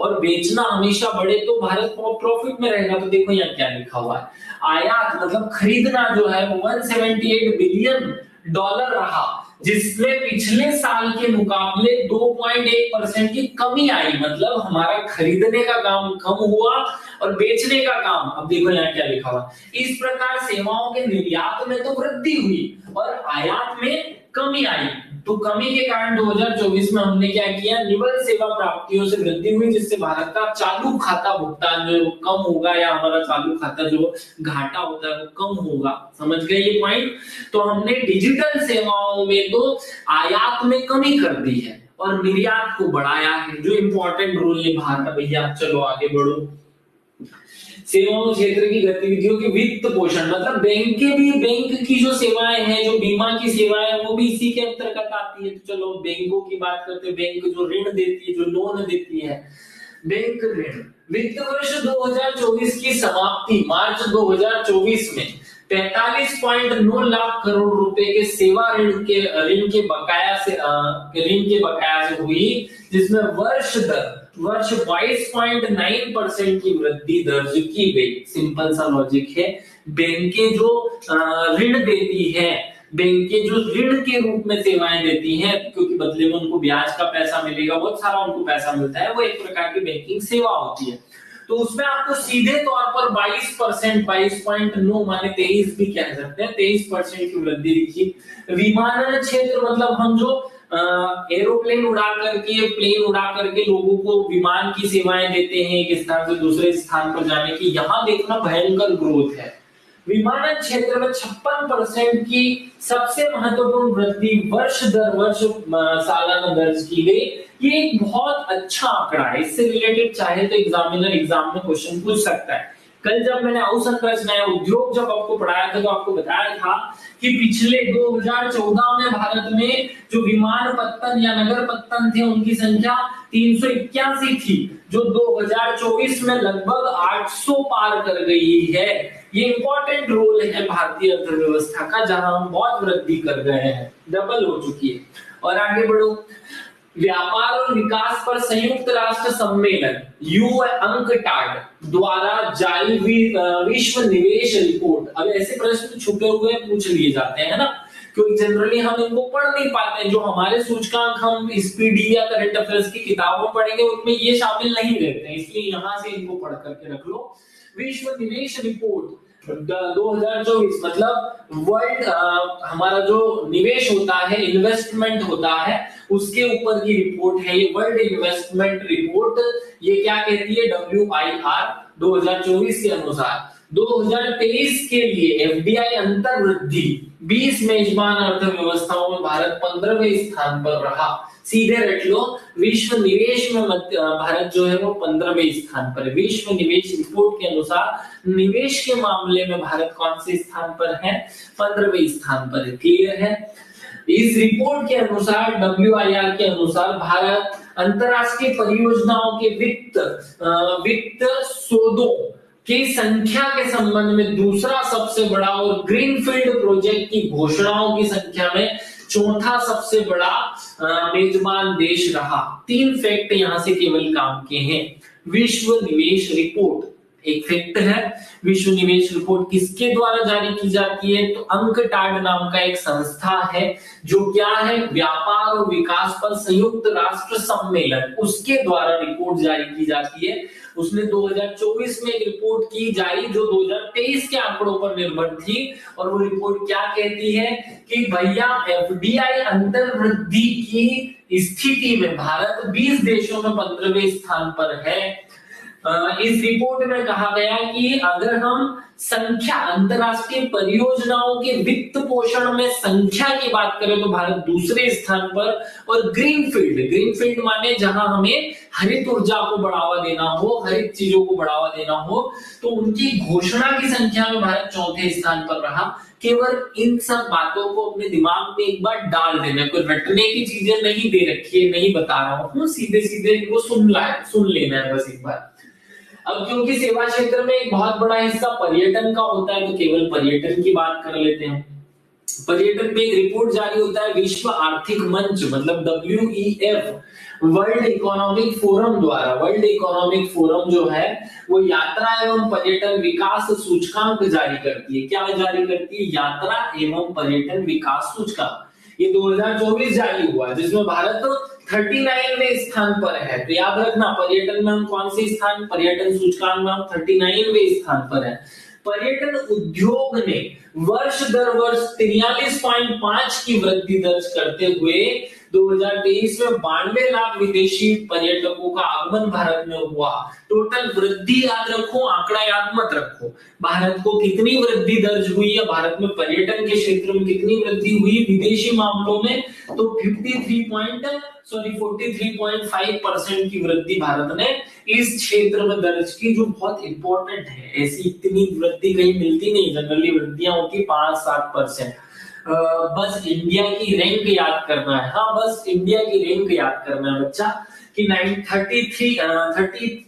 A: और बेचना हमेशा बढ़े, तो भारत प्रॉफिट में रहेगा। तो देखो यहाँ क्या लिखा हुआ है, आयात मतलब खरीदना जो है वो 178 बिलियन डॉलर रहा, जिसमें पिछले साल के मुकाबले 2.1% की कमी आई। मतलब हमारा खरीदने का काम कम हुआ और बेचने का काम, अब देखो यहाँ क्या लिखा हुआ, इस प्रकार सेवाओं के निर्यात में तो वृद्धि हुई और आयात में कमी आई। तो कमी के कारण 2024 में हमने क्या किया, निवल सेवा प्राप्तियों से वृद्धि हुई, जिससे भारत का चालू खाता भुगतान जो कम होगा, या हमारा चालू खाता जो घाटा होता है वो कम होगा। समझ गए ये पॉइंट? तो हमने डिजिटल सेवाओं में तो आयात में कमी कर दी है और निर्यात को बढ़ाया है, जो इंपॉर्टेंट रोल निभा रहा है। भैया चलो आगे बढ़ो। सेवाओं क्षेत्र की गतिविधियों की वित्त पोषण, मतलब बैंक की जो सेवाएं हैं, जो बीमा की सेवाएं, वो भी इसी के अंतर्गत आती है। तो चलो बैंकों की बात करते हैं। बैंक जो ऋण देती है, जो लोन देती है, बैंक ऋण। वित्त वर्ष 2024 की समाप्ति मार्च 2024 में 45.9 लाख करोड़ रुपए के सेवा ऋण के बकाया से हुई, जिसमें वर्ष 22.9% की वृद्धि दर्ज की गई। सिंपल सा लॉजिक है, बैंकें जो ऋण देती है, बैंकें जो ऋण के रूप में सेवाएं देती हैं, क्योंकि बदले में उनको ब्याज का पैसा मिलेगा, बहुत सारा उनको पैसा मिलता है, वो एक प्रकार की बैंकिंग सेवा होती है। तो उसमें आपको सीधे तौर पर 22%, 22.9 माने 23 भी कह सकते हैं, 23% की वृद्धि दिखी। विमानन क्षेत्र मतलब हम जो एरोप्लेन उड़ा करके, प्लेन उड़ा करके लोगों को विमान की सेवाएं देते हैं एक स्थान से दूसरे स्थान पर जाने की, यहां देखना भयंकर ग्रोथ है। विमानन क्षेत्र में 56% की सबसे महत्वपूर्ण वृद्धि वर्ष दर वर्ष सालाना दर्ज की गई। ये एक बहुत अच्छा आंकड़ा है, इससे रिलेटेड चाहे तो एग्जामिनर एग्जाम में क्वेश्चन पूछ सकता है। कल जब मैंने अवसंरचना उद्योग जब आपको पढ़ाया था तो आपको बताया था कि पिछले 2014 में भारत में जो विमान पत्तन या नगर पत्तन थे उनकी संख्या 381 थी, जो 2024 में लगभग 800 पार कर गई है। ये इंपॉर्टेंट रोल है भारतीय अर्थव्यवस्था का, जहां हम बहुत वृद्धि कर गए हैं, डबल हो चुकी है। और आगे बढ़ो, व्यापार और विकास पर संयुक्त राष्ट्र सम्मेलन UNCTAD द्वारा जारी विश्व निवेश रिपोर्ट। अब ऐसे प्रश्न छुपे हुए पूछ लिए जाते हैं ना, क्योंकि जनरली हम इनको पढ़ नहीं पाते हैं। जो हमारे सूचकांक हम स्पीडी या करंट अफेयर्स की किताबों में पढ़ेंगे उनमें ये शामिल नहीं रहते हैं, इसलिए यहां से इनको पढ़ करके रख लो। विश्व निवेश रिपोर्ट 2024 मतलब वर्ल्ड, हमारा जो निवेश होता है, इन्वेस्टमेंट होता है, उसके ऊपर की रिपोर्ट है ये वर्ल्ड इन्वेस्टमेंट रिपोर्ट। ये क्या कहती है? WIR 2024 के अनुसार 2023 के लिए FDI अंतर वृद्धि 20 मेजबान अर्थव्यवस्थाओं में भारत 15वें स्थान पर रहा। सीधे रख लो, विश्व निवेश में भारत जो है वो 15वें स्थान पर है। विश्व निवेश रिपोर्ट के अनुसार निवेश के मामले में भारत कौन से स्थान पर है? 15वें स्थान पर है। क्लियर है? इस रिपोर्ट के अनुसार, WIR के अनुसार, भारत अंतरराष्ट्रीय परियोजनाओं के वित्त सौदों की संख्या के संबंध में दूसरा सबसे बड़ा और ग्रीनफील्ड प्रोजेक्ट की घोषणाओं की संख्या में चौथा सबसे बड़ा मेजबान देश रहा। 3 फैक्ट यहां से केवल काम के हैं। विश्व निवेश रिपोर्ट एक फैक्ट है। विश्व निवेश रिपोर्ट किसके द्वारा जारी की जाती है? तो UNCTAD नाम का एक संस्था है, जो क्या है? व्यापार और विकास पर संयुक्त राष्ट्र सम्मेलन, उसके द्वारा रिपोर्ट जारी की जाती है। उसने 2024 में एक रिपोर्ट की जारी जो 2023 के आंकड़ों पर निर्भर थी, और वो रिपोर्ट क्या कहती है कि भैया FDI अंतर वृद्धि की स्थिति में भारत 20 देशों में 15वें स्थान पर है। इस रिपोर्ट में कहा गया कि अगर हम संख्या, अंतरराष्ट्रीय परियोजनाओं के वित्त पोषण में संख्या की बात करें तो भारत दूसरे स्थान पर, और ग्रीनफील्ड माने जहां हमें हरित ऊर्जा को बढ़ावा देना हो, हरित चीजों को बढ़ावा देना हो, तो उनकी घोषणा की संख्या में भारत चौथे स्थान पर रहा। केवल इन सब बातों को अपने दिमाग में एक बार डाल देना, कोई रटने की चीजें नहीं दे रखी है, नहीं बता रहा हूं, सीधे सीधे इनको सुन लेना है बस एक बार। अब क्योंकि सेवा क्षेत्र में एक बहुत बड़ा हिस्सा पर्यटन का होता है, तो केवल पर्यटन की बात कर लेते हैं। पर्यटन पे एक रिपोर्ट जारी होता है विश्व आर्थिक मंच मतलब WEF, वर्ल्ड इकोनॉमिक फोरम द्वारा। वर्ल्ड इकोनॉमिक फोरम जो है वो यात्रा एवं पर्यटन विकास सूचकांक जारी करती है। क्या जारी करती है? यात्रा एवं पर्यटन विकास सूचकांक। ये 2024 जारी हुआ, जिसमें भारत 39वें स्थान पर है। तो याद रखना, पर्यटन में हम कौन से स्थान? पर्यटन सूचकांक में हम 39वें स्थान पर है। पर्यटन उद्योग ने वर्ष दर वर्ष 43.5 की वृद्धि दर्ज करते हुए 2023 में 92 लाख विदेशी पर्यटकों का आगमन भारत में हुआ। टोटल वृद्धि याद रखो, आंकड़ा याद मत रखो। भारत को कितनी वृद्धि दर्ज हुई है, भारत में पर्यटन के क्षेत्र में कितनी वृद्धि हुई विदेशी मामलों में? तो 43.5% की वृद्धि भारत ने इस क्षेत्र में दर्ज की, जो बहुत इंपॉर्टेंट है। ऐसी इतनी वृद्धि कहीं मिलती नहीं, जनरली वृद्धियां होती 5-7%। बस इंडिया की रैंक याद करना है। हाँ, बस इंडिया की रैंक याद करना है बच्चा कि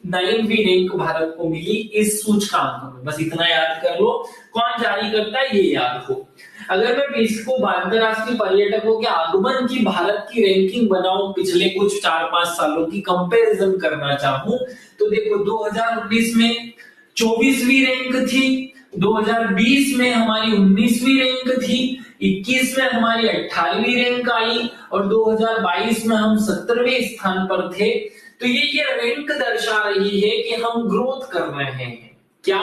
A: 39वीं रैंक भारत को मिली इस सूचकांक में। बस इतना याद कर लो। कौन जारी करता है ये याद रखो। अगर मैं इसको अंतरराष्ट्रीय पर्यटकों के आगमन की भारत की रैंकिंग बनाऊं, पिछले कुछ 4-5 सालों की कंपैरिजन करना चाहूं, तो देखो 2019 में 24वीं रैंक थी, 2020 में हमारी 19वीं रैंक थी, 21 में हमारी 18वीं रैंक आई, और 2022 में हम 17वें स्थान पर थे। तो ये रैंक दर्शा रही है कि हम ग्रोथ कर रहे हैं। क्या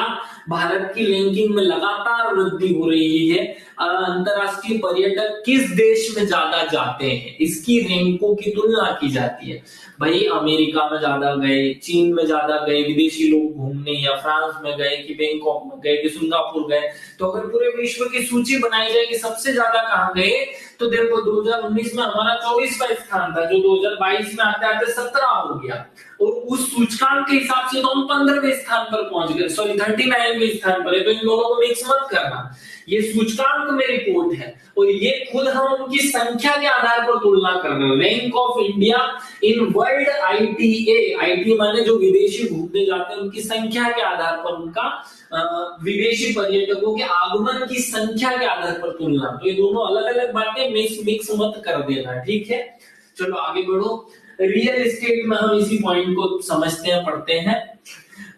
A: भारत की रैंकिंग में लगातार वृद्धि हो रही है। अंतरराष्ट्रीय पर्यटक किस देश में ज्यादा जाते हैं, इसकी रैंकों की तुलना की जाती है। भाई अमेरिका में ज्यादा गए, चीन में ज्यादा गए विदेशी लोग घूमने, या फ्रांस में गए कि बैंकॉक में गए कि सिंगापुर गए। तो अगर पूरे विश्व की सूची बनाई जाए कि सबसे ज्यादा कहाँ गए, तो देखो 2019 में हमारा 24वां स्थान था, जो 2022 में आते आते 17 हो गया, और उस सूचकांक के हिसाब से तो हम 15वें स्थान पर पहुंच गए, सॉरी 39वें स्थान पर है। तो इन दोनों को मिक्स मत करना, ये सूचकांक में रिपोर्ट है और ये खुद हम उनकी संख्या के आधार पर तुलना कर रहे हैं। Rank of India in world ITA, IT माने जो विदेशी घूमने जाते हैं उनकी संख्या के आधार पर उनका विदेशी पर्यटकों के आगमन की संख्या के आधार पर तुलना। तो ये दोनों अलग अलग बातें मिक्स मत कर देना, ठीक है। चलो आगे बढ़ो। रियल एस्टेट में हम इसी पॉइंट को समझते हैं, पढ़ते हैं।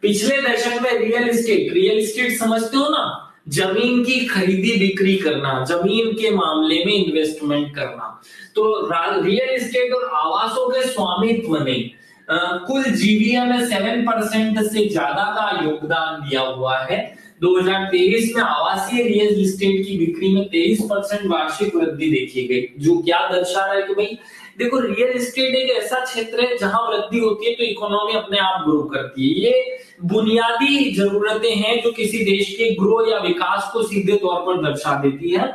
A: पिछले दशक में रियल एस्टेट समझते हो ना, जमीन की खरीदी बिक्री करना, जमीन के मामले में इन्वेस्टमेंट करना। तो रियल एस्टेट और आवासों के स्वामित्व ने कुल जीवीए में 7% से ज्यादा का योगदान दिया हुआ है। 2023 में आवासीय रियल एस्टेट की बिक्री में 23% वार्षिक वृद्धि देखी गई, जो क्या दर्शा रहा है कि भाई देखो रियल एस्टेट एक ऐसा क्षेत्र है जहां वृद्धि होती है तो इकोनॉमी अपने आप ग्रो करती है। ये बुनियादी जरूरतें हैं जो किसी देश के ग्रो या विकास को सीधे तौर पर दर्शा देती है।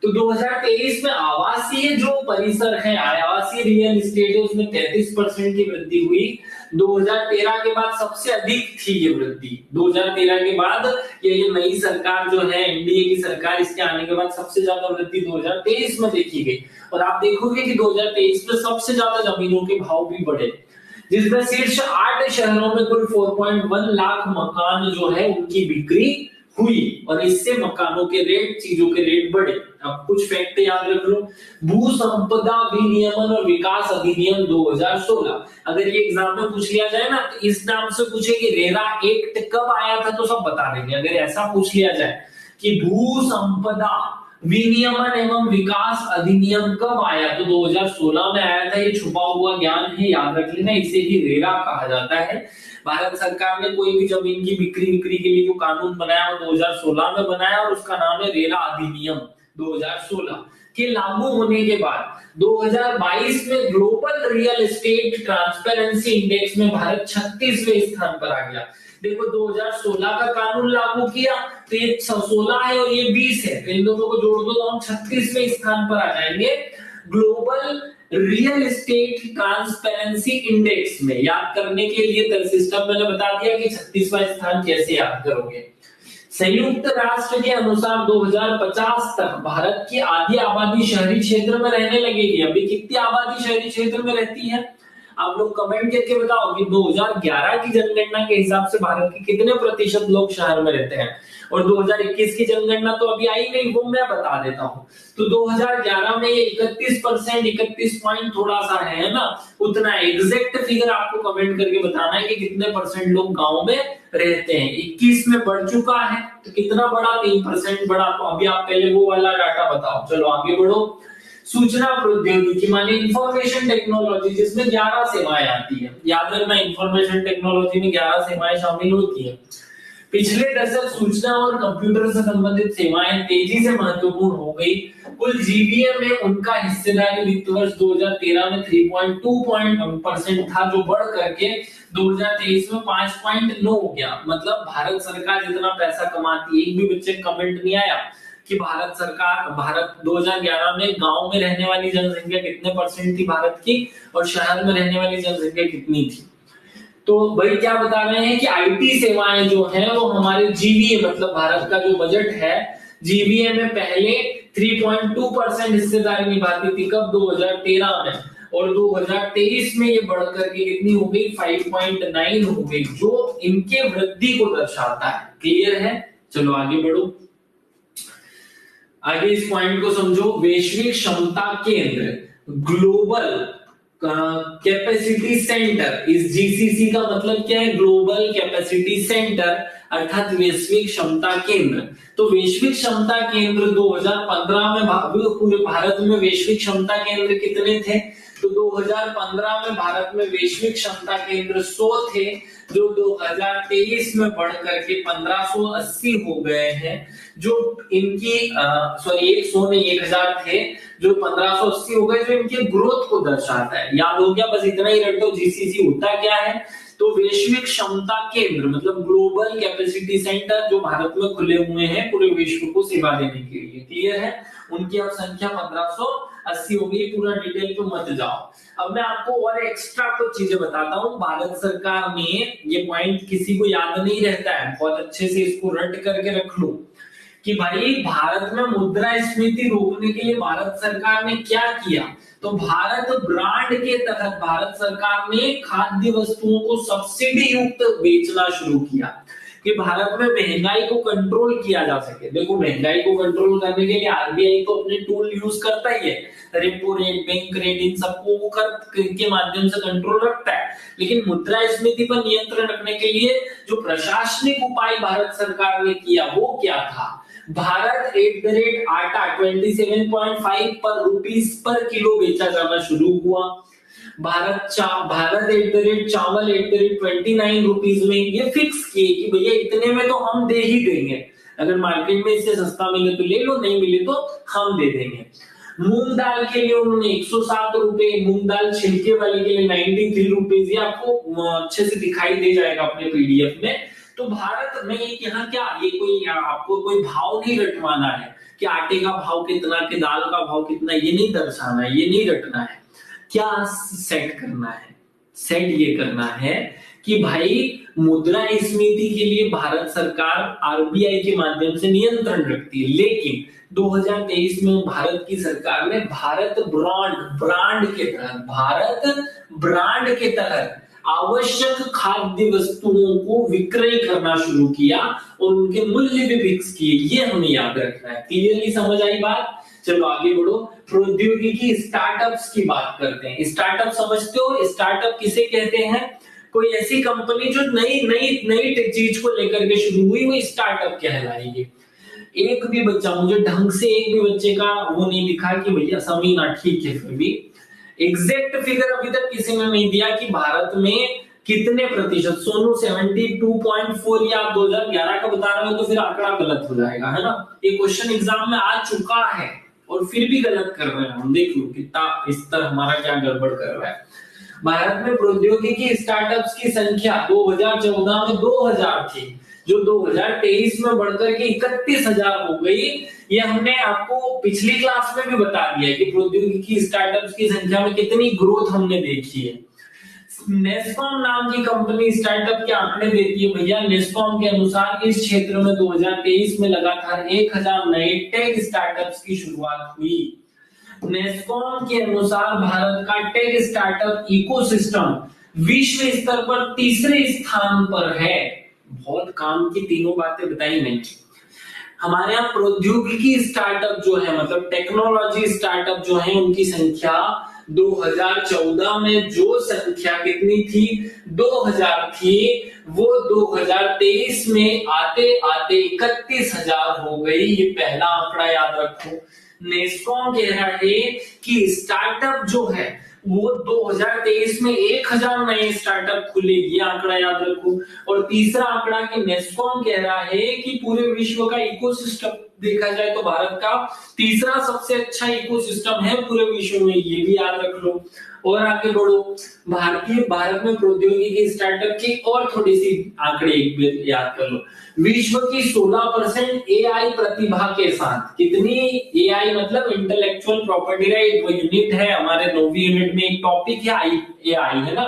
A: तो 2023 में आवासीय जो परिसर है, आवासीय रियल एस्टेट है, उसमें 33% की वृद्धि हुई। 2013 के बाद सबसे अधिक थी ये वृद्धि। 2013 के बाद ये नई सरकार जो है, एनडीए की सरकार, इसके आने के बाद सबसे ज्यादा वृद्धि 2023 में देखी गई। और आप देखोगे कि 2023 में सबसे ज्यादा जमीनों के भाव भी बढ़े, जिसमें शीर्ष 8 शहरों में कुल 4.1 लाख मकान जो है उनकी बिक्री हुई, और इससे मकानों के रेट, चीजों के रेट बढ़े। अब कुछ फैक्ट याद रख लो। भू संपदा विनियमन और विकास अधिनियम 2016, अगर ये एग्जाम में पूछ लिया जाए ना, तो इस नाम से पूछे कि रेरा एक्ट कब आया था तो सब बता देंगे। अगर ऐसा पूछ लिया जाए कि भू संपदा विनियमन एवं विकास अधिनियम कब आया, तो 2016 में आया था। ये छुपा हुआ ज्ञान है, याद रख लेना, इसे ही रेरा कहा जाता है। भारत सरकार ने कोई भी जमीन की बिक्री के लिए जो कानून बनाया वो 2016 में बनाया, और उसका नाम है रेरा अधिनियम 2016 के लागू होने के बाद 2022 में global real estate transparency index में भारत 36वें स्थान पर आ गया। देखो 2016 का कानून लागू किया तो ये 16 है और ये 20 है, तो इन दोनों को जोड़ दो तो हम 36वें स्थान पर आ जाएंगे global real estate transparency index में। याद करने के लिए सिस्टम मैंने बता दिया कि 36वां स्थान कैसे याद करोगे। संयुक्त राष्ट्र के अनुसार 2050 तक भारत की आधी आबादी शहरी क्षेत्र में रहने लगेगी। अभी कितनी आबादी शहरी क्षेत्र में रहती है आप लोग कमेंट करके बताओ कि 2011 की जनगणना के हिसाब से भारत के कितने प्रतिशत लोग शहर में रहते हैं, और 2021 की जनगणना तो अभी आई नहीं, वो मैं बता देता हूँ। तो 2011 में ये 31%, 31 पॉइंट थोड़ा सा है ना, उतना एग्जैक्ट फिगर आपको कमेंट करके बताना है कि कितने परसेंट लोग गांव में रहते हैं। 21 में बढ़ चुका है, तो कितना बढ़ा, 3% बढ़ा। तो अभी आप पहले वो वाला डाटा बताओ। चलो आगे बढ़ो। सूचना प्रौद्योगिकी माने इंफॉर्मेशन टेक्नोलॉजी, जिसमें 11 सेवाएं आती है। याद रखना, इंफॉर्मेशन टेक्नोलॉजी में 11 सेवाएं शामिल होती है। पिछले दशक सूचना और कंप्यूटर से संबंधित सेवाएं तेजी से महत्वपूर्ण हो गई। कुल जीवीए में उनका हिस्सेदारी वित्त वर्ष 2013 में 3.2% था, जो बढ़ करके 2023 में 5.9 हो गया। मतलब भारत सरकार जितना पैसा कमाती है, एक भी बच्चे कमेंट नहीं आया कि भारत 2011 में गांव में रहने वाली जनसंख्या कितने परसेंट थी भारत की, और शहर में रहने वाली जनसंख्या कितनी थी। तो भाई क्या बता रहे हैं कि आईटी सेवाएं जो हैं वो हमारे जीवीए, मतलब भारत का जो बजट है, जीवीए में पहले 3.2% हिस्सेदारी निभाती थी। कब? 2013 में। और 2023 में ये बढ़कर के कितनी हो गई? 5.9 हो गई, जो इनके वृद्धि को दर्शाता है। क्लियर है? चलो आगे बढ़ो। आगे इस पॉइंट को समझो। वैश्विक क्षमता केंद्र, ग्लोबल कैपेसिटी सेंटर, इस जीसीसी का मतलब क्या है? ग्लोबल कैपेसिटी सेंटर, अर्थात वैश्विक क्षमता केंद्र। तो वैश्विक क्षमता केंद्र 2015 में पूरे भारत में वैश्विक क्षमता केंद्र कितने थे? तो 2015 में भारत में वैश्विक क्षमता केंद्र 100 थे, जो 2023 में बढ़ करके 1580 हो गए हैं। जो इनकी सॉरी 100 नहीं 1000 थे, जो 1580 हो गए, जो इनके ग्रोथ को दर्शाता है। याद हो गया, बस इतना ही रट दो। जीसीसी होता क्या है? तो वैश्विक क्षमता केंद्र मतलब ग्लोबल कैपेसिटी सेंटर, जो भारत में खुले हुए हैं पूरे विश्व को सेवा देने के लिए। क्लियर है? उनकी अब संख्या 1580 हो गई। पूरा डिटेल पे मत जाओ। अब मैं आपको और एक्स्ट्रा कुछ चीजें बताता हूँ। भारत सरकार ने, ये पॉइंट किसी को याद नहीं रहता है, बहुत अच्छे से इसको रट करके रख लो कि भाई भारत में मुद्रास्फीति रोकने के लिए भारत सरकार ने क्या किया। तो भारत ब्रांड के तहत भारत सरकार ने खाद्य वस्तुओं को सब्सिडी युक्त बेचना शुरू किया कि भारत में महंगाई को कंट्रोल किया जा सके। देखो, महंगाई को कंट्रोल करने के लिए आरबीआई तो अपने टूल यूज करता ही है, रेपो रेट, बैंक रेट, इन सबको वो के माध्यम से कंट्रोल रखता है। लेकिन मुद्रास्फीति पर नियंत्रण रखने के लिए जो प्रशासनिक उपाय भारत सरकार ने किया वो क्या था? भारत आटा 27.5 पर रुपीस पर किलो बेचा जाना शुरू हुआ। भारत चावल 29 रुपीस में ये फिक्स किए कि भैया इतने में तो हम दे ही देंगे, अगर मार्केट में इससे सस्ता मिले तो ले लो, नहीं मिले तो हम दे देंगे। मूंग दाल के लिए उन्होंने 107 रुपए, मूंग दाल छिलके वाले के लिए 93 रुपीज, ये आपको अच्छे से दिखाई दे जाएगा अपने पीडीएफ में। तो भारत में यहाँ क्या, ये कोई आपको कोई भाव नहीं रटवाना है कि आटे का भाव कितना, कि दाल का भाव कितना, ये नहीं दर्शाना है, ये नहीं रटना है। क्या सेट करना है? सेट ये करना है कि भाई मुद्रास्फीति के लिए भारत सरकार आरबीआई के माध्यम से नियंत्रण रखती है। लेकिन 2023 में भारत की सरकार ने भारत ब्रांड के तहत आवश्यक खाद्य वस्तुओं को विक्रय करना शुरू किया और उनके मूल्य भी फिक्स किए। ये हमें याद रखना है। क्लियरली समझ आई बात? चलो आगे बढ़ो। प्रौद्योगिकी स्टार्टअप्स की बात करते हैं। स्टार्टअप समझते हो? स्टार्टअप किसे कहते हैं? कोई ऐसी कंपनी जो नई चीज को लेकर के शुरू हुई, वो स्टार्टअप कहलाएगी। एक भी बच्चा, मुझे ढंग से एक भी बच्चे का वो नहीं लिखा कि भैया समीना ठीक है, फिर भी एग्जैक्ट फिगर अभी तक किसी ने नहीं दिया कि भारत में कितने प्रतिशत। सोनू 72.4, या आप 2011 का बता रहे हो तो फिर आंकड़ा गलत हो जाएगा, है ना? ये क्वेश्चन एग्जाम में आ चुका है और फिर भी गलत कर रहे हैं हम। देख लो कितना स्तर हमारा क्या गड़बड़ कर रहा है। भारत में प्रौद्योगिकी स्टार्टअप्स की संख्या 2014 में 2000 थी, जो 2023 में बढ़कर के 31,000 हो गई। ये हमने आपको पिछली क्लास में भी बता दिया कि प्रौद्योगिकी स्टार्टअप्स की संख्या में कितनी ग्रोथ हमने देखी है। नेस्कॉम नाम की कंपनी स्टार्टअप के आंकड़े देती है भैया। नेस्कॉम के अनुसार इस क्षेत्र में 2023 में लगातार 1000 नए टेक स्टार्टअप्स की शुरुआत हुई। नेस्कॉम के अनुसार भारत का टेक स्टार्टअप इकोसिस्टम विश्व स्तर पर तीसरे स्थान पर है। बहुत काम की तीनों बातें बताई नहीं। हमारे यहाँ प्रौद्योगिकी स्टार्टअप जो है, मतलब टेक्नोलॉजी स्टार्टअप जो है, उनकी संख्या 2014 में जो संख्या कितनी थी, 2000 थी, वो 2023 में आते आते 31,000 हो गई। ये पहला आंकड़ा याद रखो। नेस्कॉम कह रहा है कि स्टार्टअप जो है वो 2023 में 1000 नए स्टार्टअप खुले, ये आंकड़ा याद रखो। और तीसरा आंकड़ा कि नेस्कॉम कह रहा है कि पूरे विश्व का इकोसिस्टम देखा जाए तो भारत का तीसरा सबसे अच्छा इकोसिस्टम है पूरे विश्व में, ये भी याद रख लो। और आगे बढ़ो। भारत में प्रौद्योगिकी स्टार्टअप की और थोड़ी सी आंकड़े याद कर लो। विश्व की 16% एआई प्रतिभा के साथ, कितनी एआई मतलब इंटेलेक्चुअल प्रॉपर्टी का एक यूनिट है हमारे 9वीं यूनिट में, एक टॉपिक है एआई, है ना?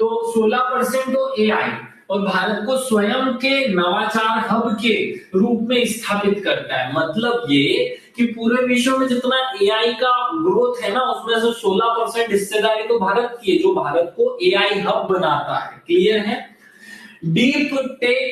A: तो 16% तो एआई, और भारत को स्वयं के नवाचार हब के रूप में स्थापित करता है। मतलब ये कि पूरे विश्व में जितना एआई का ग्रोथ है ना, उसमें से 16% हिस्सेदारी तो भारत की है, जो भारत को एआई हब बनाता है। क्लियर है? डीप टेक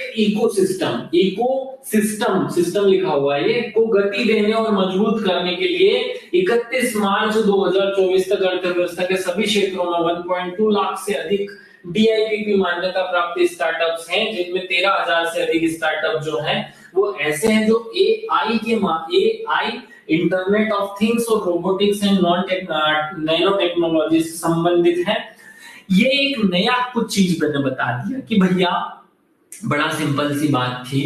A: सिस्टम लिखा हुआ है, ये को गति देने और मजबूत करने के लिए 31 मार्च 2024 तक अर्थव्यवस्था के सभी क्षेत्रों में 1.2 लाख से अधिक डीआईपीपी मान्यता प्राप्त स्टार्टअप्स हैं, जिनमें 13,000 से अधिक स्टार्टअप जो हैं वो ऐसे हैं जो एआई इंटरनेट ऑफ थिंग्स और रोबोटिक्स एंड नैनो टेक्नोलॉजी से संबंधित है। ये एक नया कुछ चीज मैंने बता दिया कि भैया बड़ा सिंपल सी बात थी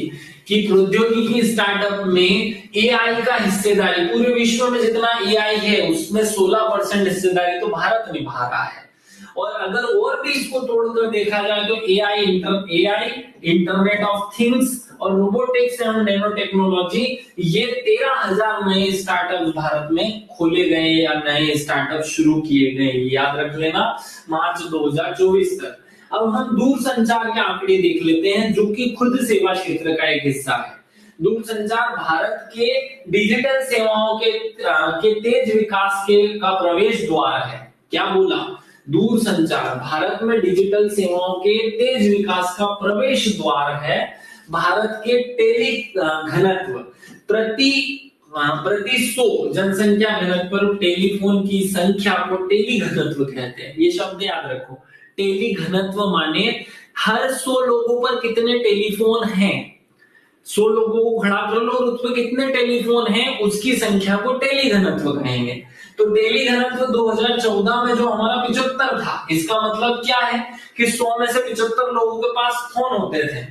A: कि प्रौद्योगिकी स्टार्टअप में एआई का हिस्सेदारी, पूरे विश्व में जितना एआई है उसमें 16% हिस्सेदारी तो भारत निभा रहा है। और अगर और भी इसको तोड़कर देखा जाए तो एआई, इंटरनेट ऑफ थिंग्स और रोबोटिक्स एंड नैनो टेक्नोलॉजी, ये 13,000 नए स्टार्टअप भारत में खोले गए या नए स्टार्टअप शुरू किए गए, याद रख लेना, मार्च 2024 तक। अब हम दूरसंचार के आंकड़े देख लेते हैं जो कि खुद सेवा क्षेत्र का एक हिस्सा है। दूरसंचार भारत के डिजिटल सेवाओं के तेज विकास का प्रवेश द्वार है। क्या बोला? दूरसंचार भारत में डिजिटल सेवाओं के तेज विकास का प्रवेश द्वार है। भारत के टेली घनत्व प्रति 100 जनसंख्या घनत्व, टेलीफोन की संख्या को टेली घनत्व कहते हैं। ये शब्द याद रखो, टेली घनत्व माने हर 100 लोगों पर कितने टेलीफोन हैं। 100 लोगों को खड़ा कर लो और उसमें कितने टेलीफोन हैं, उसकी संख्या को टेली घनत्व कहेंगे। तो टेली घनत्व 2014 में जो हमारा 75 था, इसका मतलब क्या है कि 100 में से 75 लोगों के पास फोन होते थे।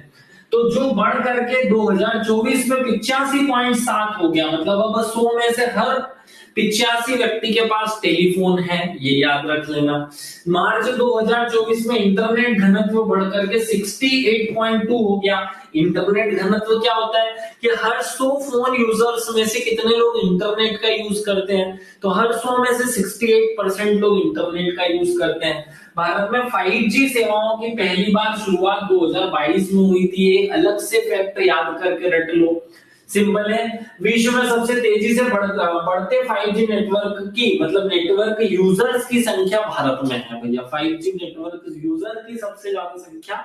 A: तो जो बढ़ करके 2024 में 85.7 हो गया, मतलब अब 100 में से हर 85 व्यक्ति के पास टेलीफोन है, ये याद रख लेना। मार्च 2024 में इंटरनेट घनत्व बढ़कर के 68.2 हो गया। इंटरनेट घनत्व क्या होता है कि हर 100 फोन यूजर्स में से कितने लोग इंटरनेट का यूज करते हैं, तो हर 100 में से 68% लोग इंटरनेट का यूज करते हैं। भारत में 5G सेवाओं की पहली बार शुरुआत 2022 में हुई थी। एक अलग से फैक्ट याद करके रट लो, सिंपल है। विश्व में सबसे तेजी से बढ़ते 5G नेटवर्क की, मतलब नेटवर्क यूजर्स की संख्या भारत में है भैया। 5G नेटवर्क यूजर की सबसे ज्यादा संख्या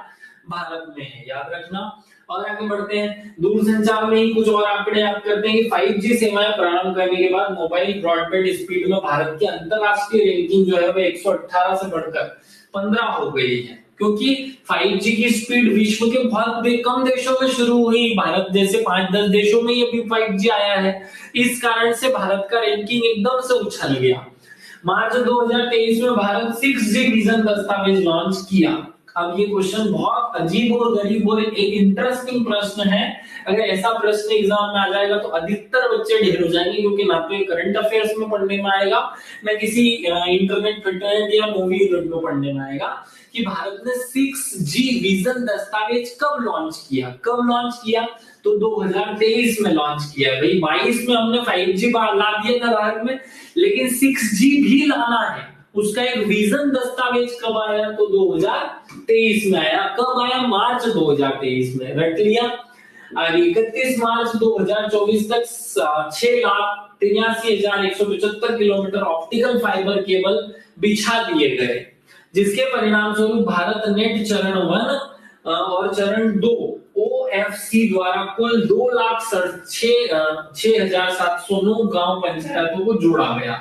A: भारत में है, याद रखना। और आगे बढ़ते हैं, दूरसंचार में ही कुछ और आंकड़े याद करते हैं कि 5G सेवाएं प्रारंभ करने के बाद मोबाइल ब्रॉडबैंड स्पीड में भारत की अंतरराष्ट्रीय रैंकिंग जो है वो 118 से बढ़कर 15 हो गई है, क्योंकि 5G की स्पीड विश्व के बहुत कम देशों में शुरू हुई। भारत जैसे 5-10 देशों में ये भी 5G आया है, इस कारण से भारत का रैंकिंग एकदम से उछल गया। मार्च 2023 में भारत 6G विजन दस्तावेज लॉन्च किया। अब ये क्वेश्चन बहुत अजीब और गरीब और एक इंटरेस्टिंग प्रश्न है। अगर ऐसा प्रश्न एग्जाम में आ जाएगा तो अधिकतर बच्चे ढेर हो जाएंगे, क्योंकि ना तो ये करंट अफेयर्स में पढ़ने में आएगा, ना किसी इंटरनेट फिटनेस या मूवी में पढ़ने में आएगा कि भारत ने 6G विजन दस्तावेज कब लॉन्च किया। तो 2023 में लॉन्च किया। भाई 22 में हमने 5G ला दिया था भारत में, लेकिन 6G भी लाना है। उसका एक विजन दस्तावेज कब आया? तो 2023 में आया। कब आया? मार्च 2023 में, रट लिया। आगे 31 मार्च 2024 तक 6,83,175 किलोमीटर ऑप्टिकल फाइबर केबल बिछा दिए गए, जिसके परिणाम स्वरूप भारत नेट चरण 1 और चरण 2 OFC द्वारा कुल 2,06,709 गांव पंचायतों को जोड़ा गया।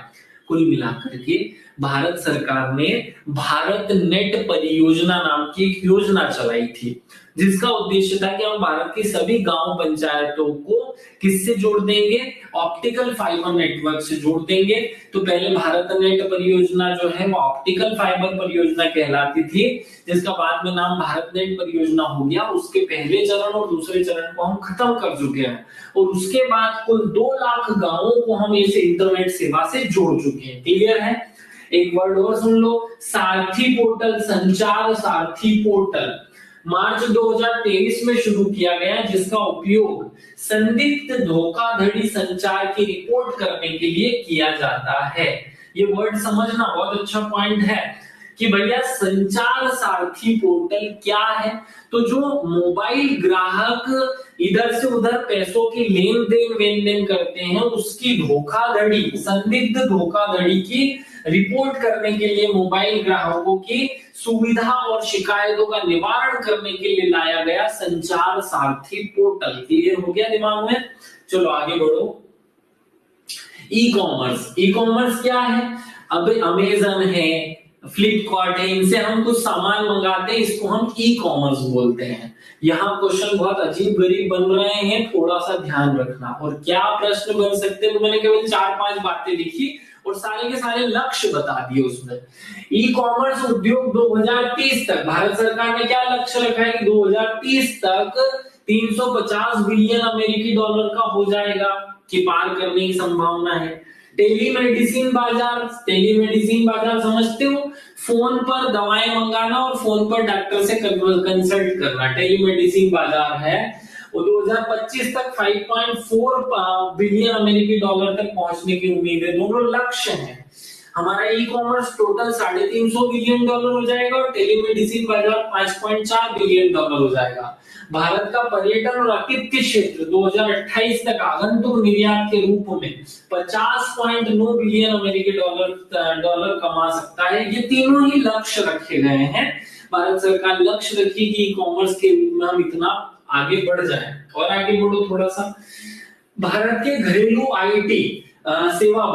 A: कुल मिलाकर के भारत सरकार ने भारत नेट परियोजना नाम की एक योजना चलाई थी, जिसका उद्देश्य था कि हम भारत की सभी गांव पंचायतों को किससे जोड़ देंगे? ऑप्टिकल फाइबर नेटवर्क से जोड़ देंगे। तो पहले भारत नेट परियोजना जो है वो ऑप्टिकल फाइबर परियोजना कहलाती थी, जिसका बाद में नाम भारत नेट परियोजना हो गया। उसके पहले चरण और दूसरे चरण को हम खत्म कर चुके हैं, और उसके बाद कुल 2 लाख गांवों को हम इस इंटरनेट सेवा से जोड़ चुके हैं। क्लियर है? एक वर्ड और सुन लो, सारथी पोर्टल, संचार सारथी पोर्टल मार्च 2023 में शुरू किया गया, जिसका उपयोग संदिग्ध धोखाधड़ी संचार की रिपोर्ट करने के लिए किया जाता है। ये वर्ड समझना बहुत अच्छा पॉइंट है कि भैया संचार सारथी पोर्टल क्या है। तो जो मोबाइल ग्राहक इधर से उधर पैसों की लेन देन करते हैं, उसकी धोखाधड़ी, संदिग्ध धोखाधड़ी की रिपोर्ट करने के लिए मोबाइल ग्राहकों की सुविधा और शिकायतों का निवारण करने के लिए लाया गया संचार सारथी पोर्टल। क्लियर हो गया दिमाग में? चलो आगे बढ़ो। ई कॉमर्स क्या है? अब अमेजन है, फ्लिपकार्ट है, इनसे हम कुछ सामान मंगाते हैं, इसको हम ई कॉमर्स बोलते हैं। यहाँ क्वेश्चन बहुत अजीब गरीब बन रहे हैं, थोड़ा सा ध्यान रखना। और क्या प्रश्न बन सकते हैं, तो मैंने केवल 4-5 बातें लिखी और सारे के सारे लक्ष्य बता दिए उसमें। ई कॉमर्स उद्योग 2030 तक भारत सरकार ने क्या लक्ष्य रखा है कि 2030 तक 350 बिलियन अमेरिकी डॉलर का हो जाएगा, कि पार करने की संभावना है। टेलीमेडिसिन बाजार समझते हो, फोन पर दवाएं मंगाना और फोन पर डॉक्टर से कंसल्ट करना, टेलीमेडिसिन बाजार है। वो 2025 तक 5.4 बिलियन अमेरिकी डॉलर तक पहुंचने की उम्मीद है। दोनों लक्ष्य हैं। हमारा e commerce total 350 billion dollar हो जाएगा और टेलीमेडिसिन बाजार 5.4 बिलियन डॉलर हो जाएगा। भारत का पर्यटन और आतिथ्य क्षेत्र 2028 तक आगंतुक निर्यात के रूप में 50.9 बिलियन अमेरिकी डॉलर कमा सकता है। ये तीनों ही लक्ष्य रखे गए हैं। भारत सरकार लक्ष्य रखी कि ई कॉमर्स के रूप में हम इतना आगे बढ़ जाए। और आगे बढ़ो थोड़ा सा। भारत के घरेलू आईटी सेवा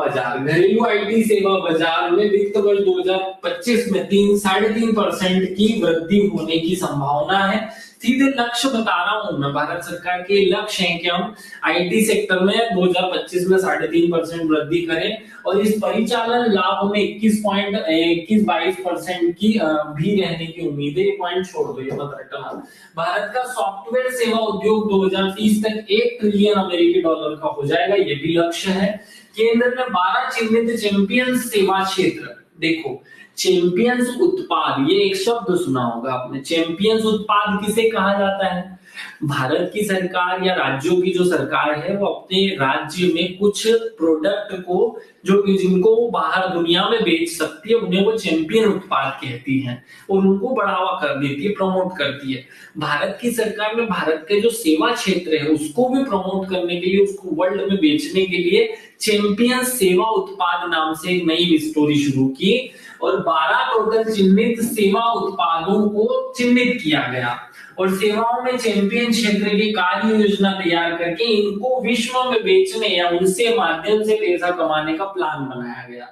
A: बाजार में वित्त वर्ष 2025 में 3.5% की वृद्धि होने की संभावना है। सीधे लक्ष्य बता रहा हूं मैं, भारत सरकार के लक्ष्य है कि हम आईटी सेक्टर में 2025 में 3.5% वृद्धि करें और इस परिचालन लाभ में 21-22% की भी रहने की उम्मीद है। ये पॉइंट छोड़ दो, ये मत रटना। भारत का सॉफ्टवेयर सेवा उद्योग 2030 तक 1 ट्रिलियन अमेरिकी डॉलर का हो जाएगा, ये भी लक्ष्य है। केंद्र ने 12 चिन्हित चैंपियन सेवा क्षेत्र, देखो चैंपियंस उत्पाद, ये एक शब्द सुना होगा आपने, चैंपियंस उत्पाद किसे कहा जाता है? भारत की सरकार या राज्यों की जो सरकार है वो अपने राज्य में कुछ प्रोडक्ट को जिनको वो बाहर दुनिया में बेच सकती है, उन्हें वो चैंपियन उत्पाद कहती है और उनको बढ़ावा कर देती है, प्रमोट करती है। भारत की सरकार ने भारत के जो सेवा क्षेत्र है उसको भी प्रमोट करने के लिए, उसको वर्ल्ड में बेचने के लिए चैंपियन सेवा उत्पाद नाम से एक नई स्टोरी शुरू की और 12 टोटल चिन्हित सेवा उत्पादों को चिन्हित किया गया और सेवाओं में चैंपियन क्षेत्र की कार्य योजना तैयार करके इनको विश्व में बेचने या उनसे माध्यम से पैसा कमाने का प्लान बनाया गया।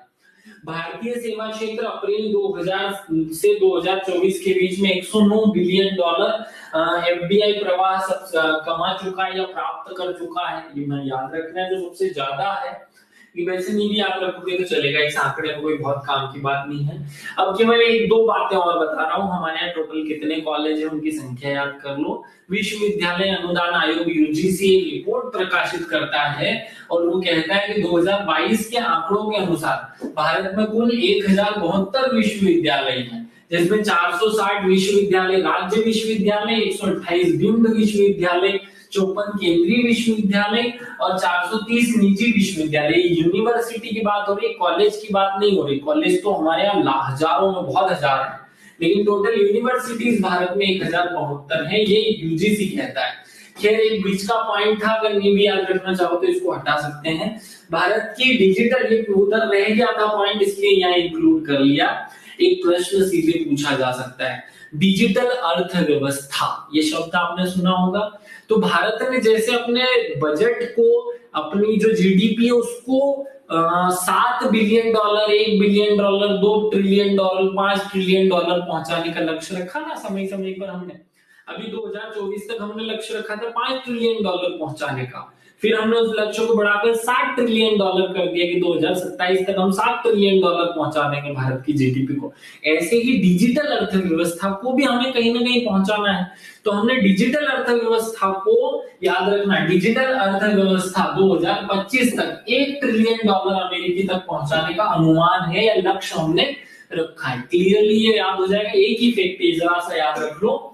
A: भारतीय सेवा क्षेत्र अप्रैल 2000 से 2024 के बीच में 109 बिलियन डॉलर एफडीआई प्रवाह कमा चुका है या प्राप्त कर चुका है। ये मैं याद रखना है, जो सबसे ज्यादा है। कि वैसे नहीं भी आप रखोगे तो चलेगा, इस आंकड़े में कोई बहुत काम की बात नहीं है। अब केवल 1-2 बातें और बता रहा हूँ। हमारे यहाँ टोटल कितने कॉलेज है उनकी संख्या याद कर लो। विश्वविद्यालय अनुदान आयोग यूजीसी एक रिपोर्ट प्रकाशित करता है और वो कहता है कि 2022 के आंकड़ों के अनुसार भारत में कुल 1072 विश्वविद्यालय हैं, जिसमें 460 विश्वविद्यालय राज्य विश्वविद्यालय, 128 डीम्ड विश्वविद्यालय, 54 केंद्रीय विश्वविद्यालय और 430 निजी विश्वविद्यालय। यूनिवर्सिटी की बात हो रही, कॉलेज की बात नहीं हो रही। कॉलेज तो हमारे यहाँ हजारों में, बहुत हजार है, लेकिन टोटल यूनिवर्सिटीज भारत में 1072 है, ये यूजीसी कहता है। खैर एक बीच का पॉइंट था, अगर नहीं भी याद रखना चाहो तो इसको हटा सकते हैं। भारत की डिजिटल, ये उधर रह गया था पॉइंट, इसलिए यहाँ इंक्लूड कर लिया। एक प्रश्न सीधे पूछा जा सकता है, डिजिटल अर्थव्यवस्था, ये शब्द आपने सुना होगा। तो भारत ने जैसे अपने बजट को, अपनी जो जीडीपी है उसको 7 billion dollar, 1 billion dollar, 2 trillion dollar, 5 trillion dollar पहुंचाने का लक्ष्य रखा ना समय समय पर हमने। अभी 2024 तक हमने लक्ष्य रखा था 5 ट्रिलियन डॉलर पहुंचाने का, फिर हमने उस लक्ष्य को बढ़ाकर 60 ट्रिलियन डॉलर कर दिया कि 2027 तक हम 7 ट्रिलियन डॉलर पहुंचा देंगे भारत की जीडीपी को। ऐसे ही डिजिटल अर्थव्यवस्था को भी हमें कहीं ना कहीं पहुंचाना है। तो हमने डिजिटल अर्थव्यवस्था को याद रखना, डिजिटल अर्थव्यवस्था 2025 तक 1 ट्रिलियन डॉलर अमेरिकी तक पहुंचाने का अनुमान है या लक्ष्य हमने रखा है। क्लियरली ये याद हो जाएगा, एक ही फैक्ट जरा सा याद रख लो।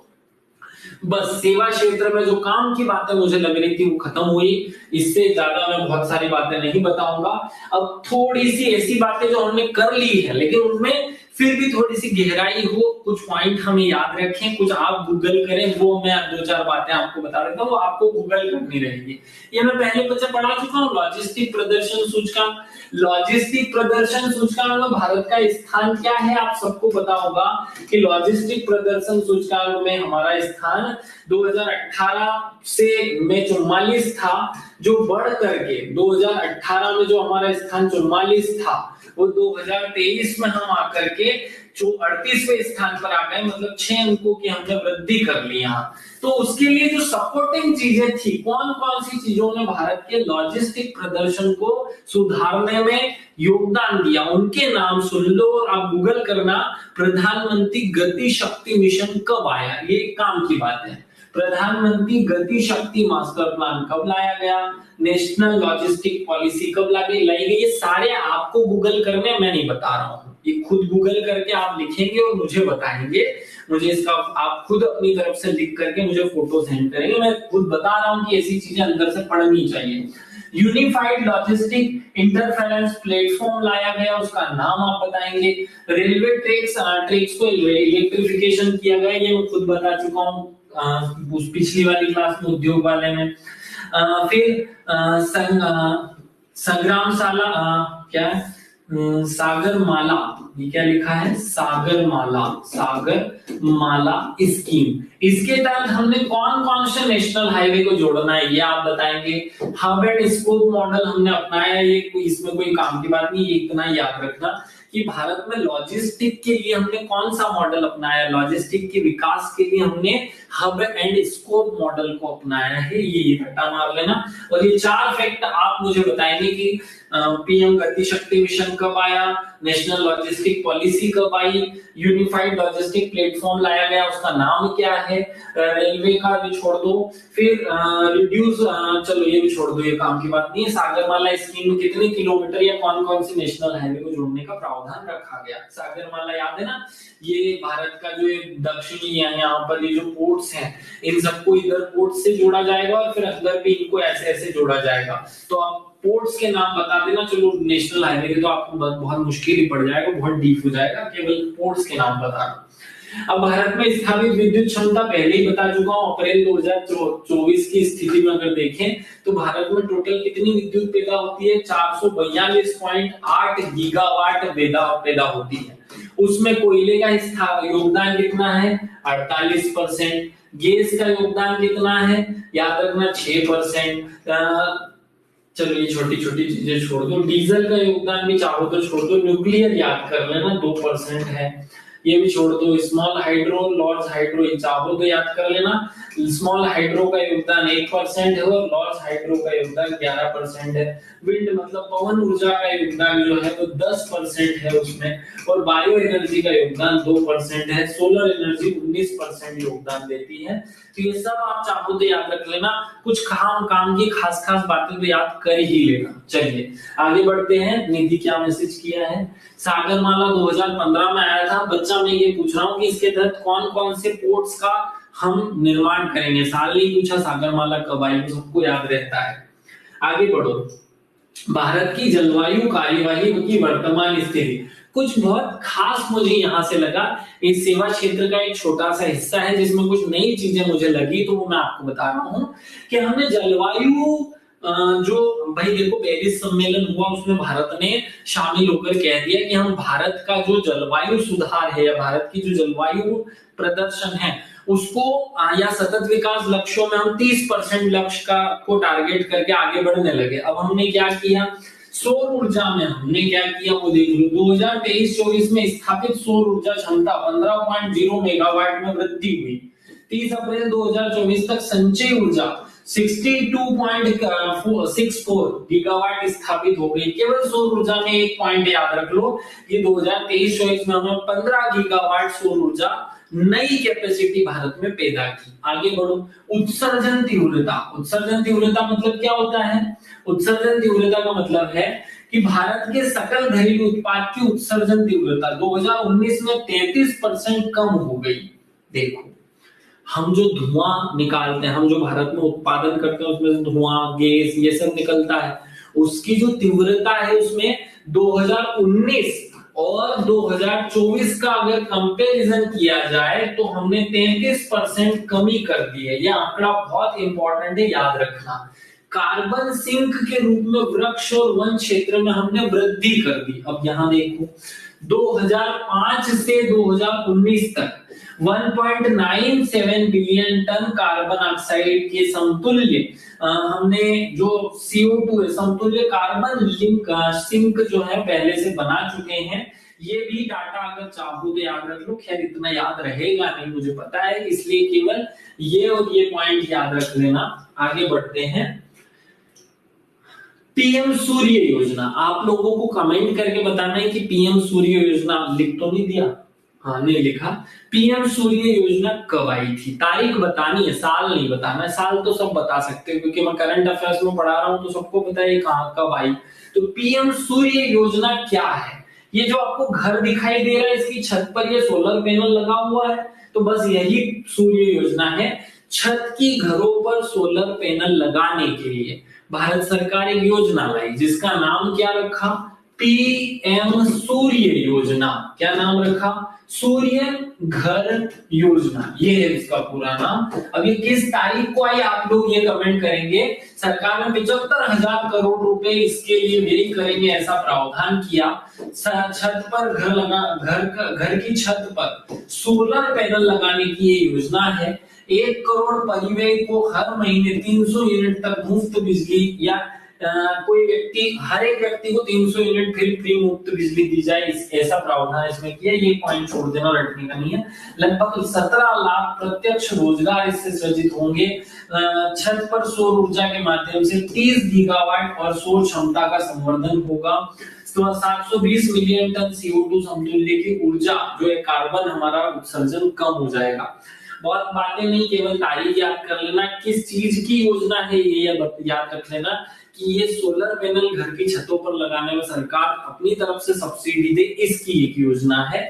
A: बस सेवा क्षेत्र में जो काम की बातें मुझे लग रही थी वो खत्म हुई, इससे ज्यादा मैं बहुत सारी बातें नहीं बताऊंगा। अब थोड़ी सी ऐसी बातें जो हमने कर ली है लेकिन उनमें फिर भी थोड़ी सी गहराई हो, कुछ पॉइंट हमें याद रखें, कुछ आप गूगल करें, वो मैं 2-4 बातें आपको बता देता हूँ, आपको गूगल करनी रहेगी। ये मैं पहले बच्चे पढ़ा चुका हूँ, लॉजिस्टिक प्रदर्शन सूचकांक। लॉजिस्टिक प्रदर्शन सूचकांक में भारत का स्थान क्या है आप सबको पता होगा कि लॉजिस्टिक प्रदर्शन सूचकांक में हमारा स्थान 2018 से में 44 था, जो बढ़ करके 2018 में जो हमारा स्थान 44 था वो 2023 में हम आकर के जो 38वें स्थान पर आ गए, मतलब 6 अंकों की हमने वृद्धि कर ली यहाँ। तो उसके लिए जो सपोर्टिंग चीजें थी, कौन कौन सी चीजों ने भारत के लॉजिस्टिक प्रदर्शन को सुधारने में योगदान दिया, उनके नाम सुन लो और आप गूगल करना, प्रधानमंत्री गति शक्ति मिशन कब आया, ये काम की बात है। प्रधानमंत्री गति शक्ति मास्टर प्लान कब लाया गया, नेशनल लॉजिस्टिक पॉलिसी कब लाई गई, ये सारे आपको गूगल करने, मैं नहीं बता रहा हूँ, ये खुद गूगल करके आप लिखेंगे और मुझे बताएंगे। मुझे इसका आप खुद अपनी तरफ से लिख करके मुझे फोटो सेंड करेंगे, मैं खुद बता रहा हूँ कि ऐसी चीजें अंदर से पढ़नी चाहिए। यूनिफाइड लॉजिस्टिक इंटरफेरेंस प्लेटफॉर्म लाया गया, उसका नाम आप बताएंगे। रेलवे ट्रैक्स को इलेक्ट्रिफिकेशन किया गया, ये मैं खुद बता चुका हूँ पिछली वाली क्लास में, उद्योग वाले में। फिर संग्रामशाला क्या है, सागरमाला, ये क्या लिखा है, सागरमाला स्कीम, इसके तहत हमने कौन कौन से नेशनल हाईवे को जोड़ना है ये आप बताएंगे। हब एंड स्पोक मॉडल हमने अपनाया, ये इसमें कोई काम की बात नहीं, ये इतना याद रखना कि भारत में लॉजिस्टिक के लिए हमने कौन सा मॉडल अपनाया, लॉजिस्टिक के विकास के लिए हमने हब एंड स्पोक मॉडल को अपनाया है, ये रट्टा मार लेना। और ये 4 फैक्ट आप मुझे बताएंगे कि पीएम गति शक्ति मिशन कब आया, नेशनल लॉजिस्टिक पॉलिसी कब आई, यूनिफाइड लॉजिस्टिक प्लेटफॉर्म लाया गया, उसका नाम क्या है, रेलवे का भी छोड़ दो, फिर रिड्यूस, चलो ये भी छोड़ दो, ये काम की बात नहीं है। सागरमाला स्कीम में कितने किलोमीटर या कौन कौन सी नेशनल हाईवे को जोड़ने का प्रावधान रखा गया। सागरमाला याद है ना, ये भारत का जो दक्षिणी यहाँ पर ये जो पोर्ट्स हैं, इन सबको इधर पोर्ट से जोड़ा जाएगा और फिर अंदर भी इनको ऐसे ऐसे जोड़ा जाएगा। तो आप पोर्ट्स के नाम बता देना, चलो नेशनल हाईवे के तो आपको बहुत मुश्किल ही पड़ जाएगा, बहुत डीप हो जाएगा, केवल पोर्ट्स के नाम बताना। अब भारत में स्थापित विद्युत क्षमता पहले ही बता चुका हूं, अप्रैल 2024 की स्थिति में अगर देखें तो भारत में टोटल कितनी विद्युत पैदा होती है, 442.8 गीगावाट पैदा होती है। उसमें कोयले का योगदान कितना है, 48%, गैस का योगदान कितना है, याद रखना 6%। चलो ये छोटी छोटी चीजें छोड़ दो, डीजल का योगदान भी चाहो तो छोड़ दो, न्यूक्लियर याद कर लेना 2% है, ये भी छोड़ दो। स्मॉल हाइड्रो, लॉर्ज हाइड्रो ये चाहो तो याद कर लेना, स्मॉल हाइड्रो का योगदान 1% है और लॉर्ज हाइड्रो का योगदान 11% है। विंड मतलब पवन ऊर्जा का योगदान जो है वो 10% है उसमें, और बायो एनर्जी का योगदान 2% है, सोलर एनर्जी 19% योगदान देती है। तो ये सब आप चाहो तो याद रख लेना, कुछ काम की खास बातें तो याद कर ही लेना। चलिए आगे बढ़ते हैं, निधि क्या मैसेज किया है। सागरमाला 2015 में आया था, बच्चा मैं ये पूछ रहा हूँ कि इसके तहत कौन कौन से पोर्ट्स का हम निर्माण करेंगे, साल नहीं पूछा सागरमाला कब आई, तो सबको याद रहता है। आगे बढ़ो, भारत की जलवायु कार्यवाही की वर्तमान स्थिति, कुछ बहुत खास मुझे यहां से लगा, इस सेवा क्षेत्र का एक छोटा सा हिस्सा है जिसमें कुछ नई चीजें मुझे लगी, तो वो मैं आपको बता रहा हूं कि हमने जलवायु जो भाई देखो पेरिस सम्मेलन हुआ उसमें भारत ने शामिल होकर कह दिया कि हम भारत का जो जलवायु सुधार है या भारत की जो जलवायु प्रदर्शन है उसको या सतत विकास लक्ष्यों में हम 30% लक्ष्य को टारगेट करके आगे बढ़ने लगे। अब हमने क्या किया, सौर ऊर्जा में हमने क्या किया वो देख लो, 2023-24 में स्थापित सौर ऊर्जा क्षमता 15.0 मेगावाट में वृद्धि हुई। 30 अप्रैल 2024 तक संचयी ऊर्जा 62.64 गीगावाट स्थापित हो गई। केवल सौर ऊर्जा में एक पॉइंट याद रख लो, ये 2023-24 में हमने 15 गीगावाट सौर ऊर्जा नई कैपेसिटी भारत में पैदा की। आगे बढ़ो, उत्सर्जन तीव्रता, उत्सर्जन तीव्रता मतलब क्या होता है, उत्सर्जन तीव्रता का मतलब है कि भारत के सकल घरेलू उत्पाद की उत्सर्जन तीव्रता 2019 में 33% कम हो गई। देखो हम जो धुआं निकालते हैं, हम जो भारत में उत्पादन करते हैं उसमें धुआं गैस ये सब निकलता है, उसकी जो तीव्रता है उसमें 2019 और 2024 का अगर कंपैरिजन किया जाए तो हमने 33% कमी कर दी है। यह आंकड़ा बहुत इंपॉर्टेंट है, याद रखना। कार्बन सिंक के रूप में वृक्ष और वन क्षेत्र में हमने वृद्धि कर दी। अब यहां देखो 2005 से 2019 तक 1.97 बिलियन टन कार्बन ऑक्साइड के समतुल्य हमने जो CO2 है समतुल्य कार्बन सिंक जो है पहले से बना चुके हैं। ये भी डाटा अगर चाहो तो याद रख लो, खैर इतना याद रहेगा नहीं मुझे पता है, इसलिए केवल ये और ये पॉइंट याद रख लेना। आगे बढ़ते हैं। पीएम सूर्य योजना, आप लोगों को कमेंट करके बताना है कि पीएम सूर्य योजना लिख तो नहीं दिया? हाँ नहीं लिखा। पीएम सूर्य योजना कब आई थी, तारीख बतानी है, साल नहीं बताना है। साल तो सब बता सकते हैं क्योंकि मैं करंट अफेयर्स में पढ़ा रहा हूं तो सबको पता है कहाँ कब आई। तो पीएम सूर्य योजना क्या है? ये जो आपको घर दिखाई दे रहा है इसकी छत पर ये सोलर पैनल लगा हुआ है, तो बस यही सूर्य योजना है। छत की घरों पर सोलर पैनल लगाने के लिए भारत सरकार एक योजना लाई जिसका नाम क्या रखा? पीएम सूर्य योजना। क्या नाम रखा? सूर्य घर योजना, ये है इसका पूरा नाम। अब ये किस तारीख को आई आप लोग ये कमेंट करेंगे। सरकार ने 75,000 करोड़ रुपए इसके लिए व्यय करेंगे ऐसा प्रावधान किया। छत पर घर की छत पर सोलर पैनल लगाने की ये योजना है। 1 करोड़ परिवार को हर महीने 300 यूनिट तक मुफ्त बिजली, या कोई व्यक्ति, हर एक व्यक्ति को 300 यूनिट फिर फ्री मुफ्त बिजली दी जाए, ऐसा प्रावधान इसमें किया। ये पॉइंट छोड़ देना, रटने का नहीं है। लगभग 17 लाख प्रत्यक्ष रोजगार इससे सृजित होंगे। छत पर सौर ऊर्जा के माध्यम से 30 गीगावाट और सौर क्षमता का संवर्धन होगा। 720 मिलियन टन CO2 समतुल्य की ऊर्जा जो है कार्बन हमारा उत्सर्जन कम हो जाएगा। बहुत बातें नहीं, केवल तारीख याद कर लेना। किस चीज की योजना है ये याद रख लेना कि ये सोलर पैनल घर की छतों पर लगाने में सरकार अपनी तरफ से सब्सिडी दे, इसकी एक योजना है।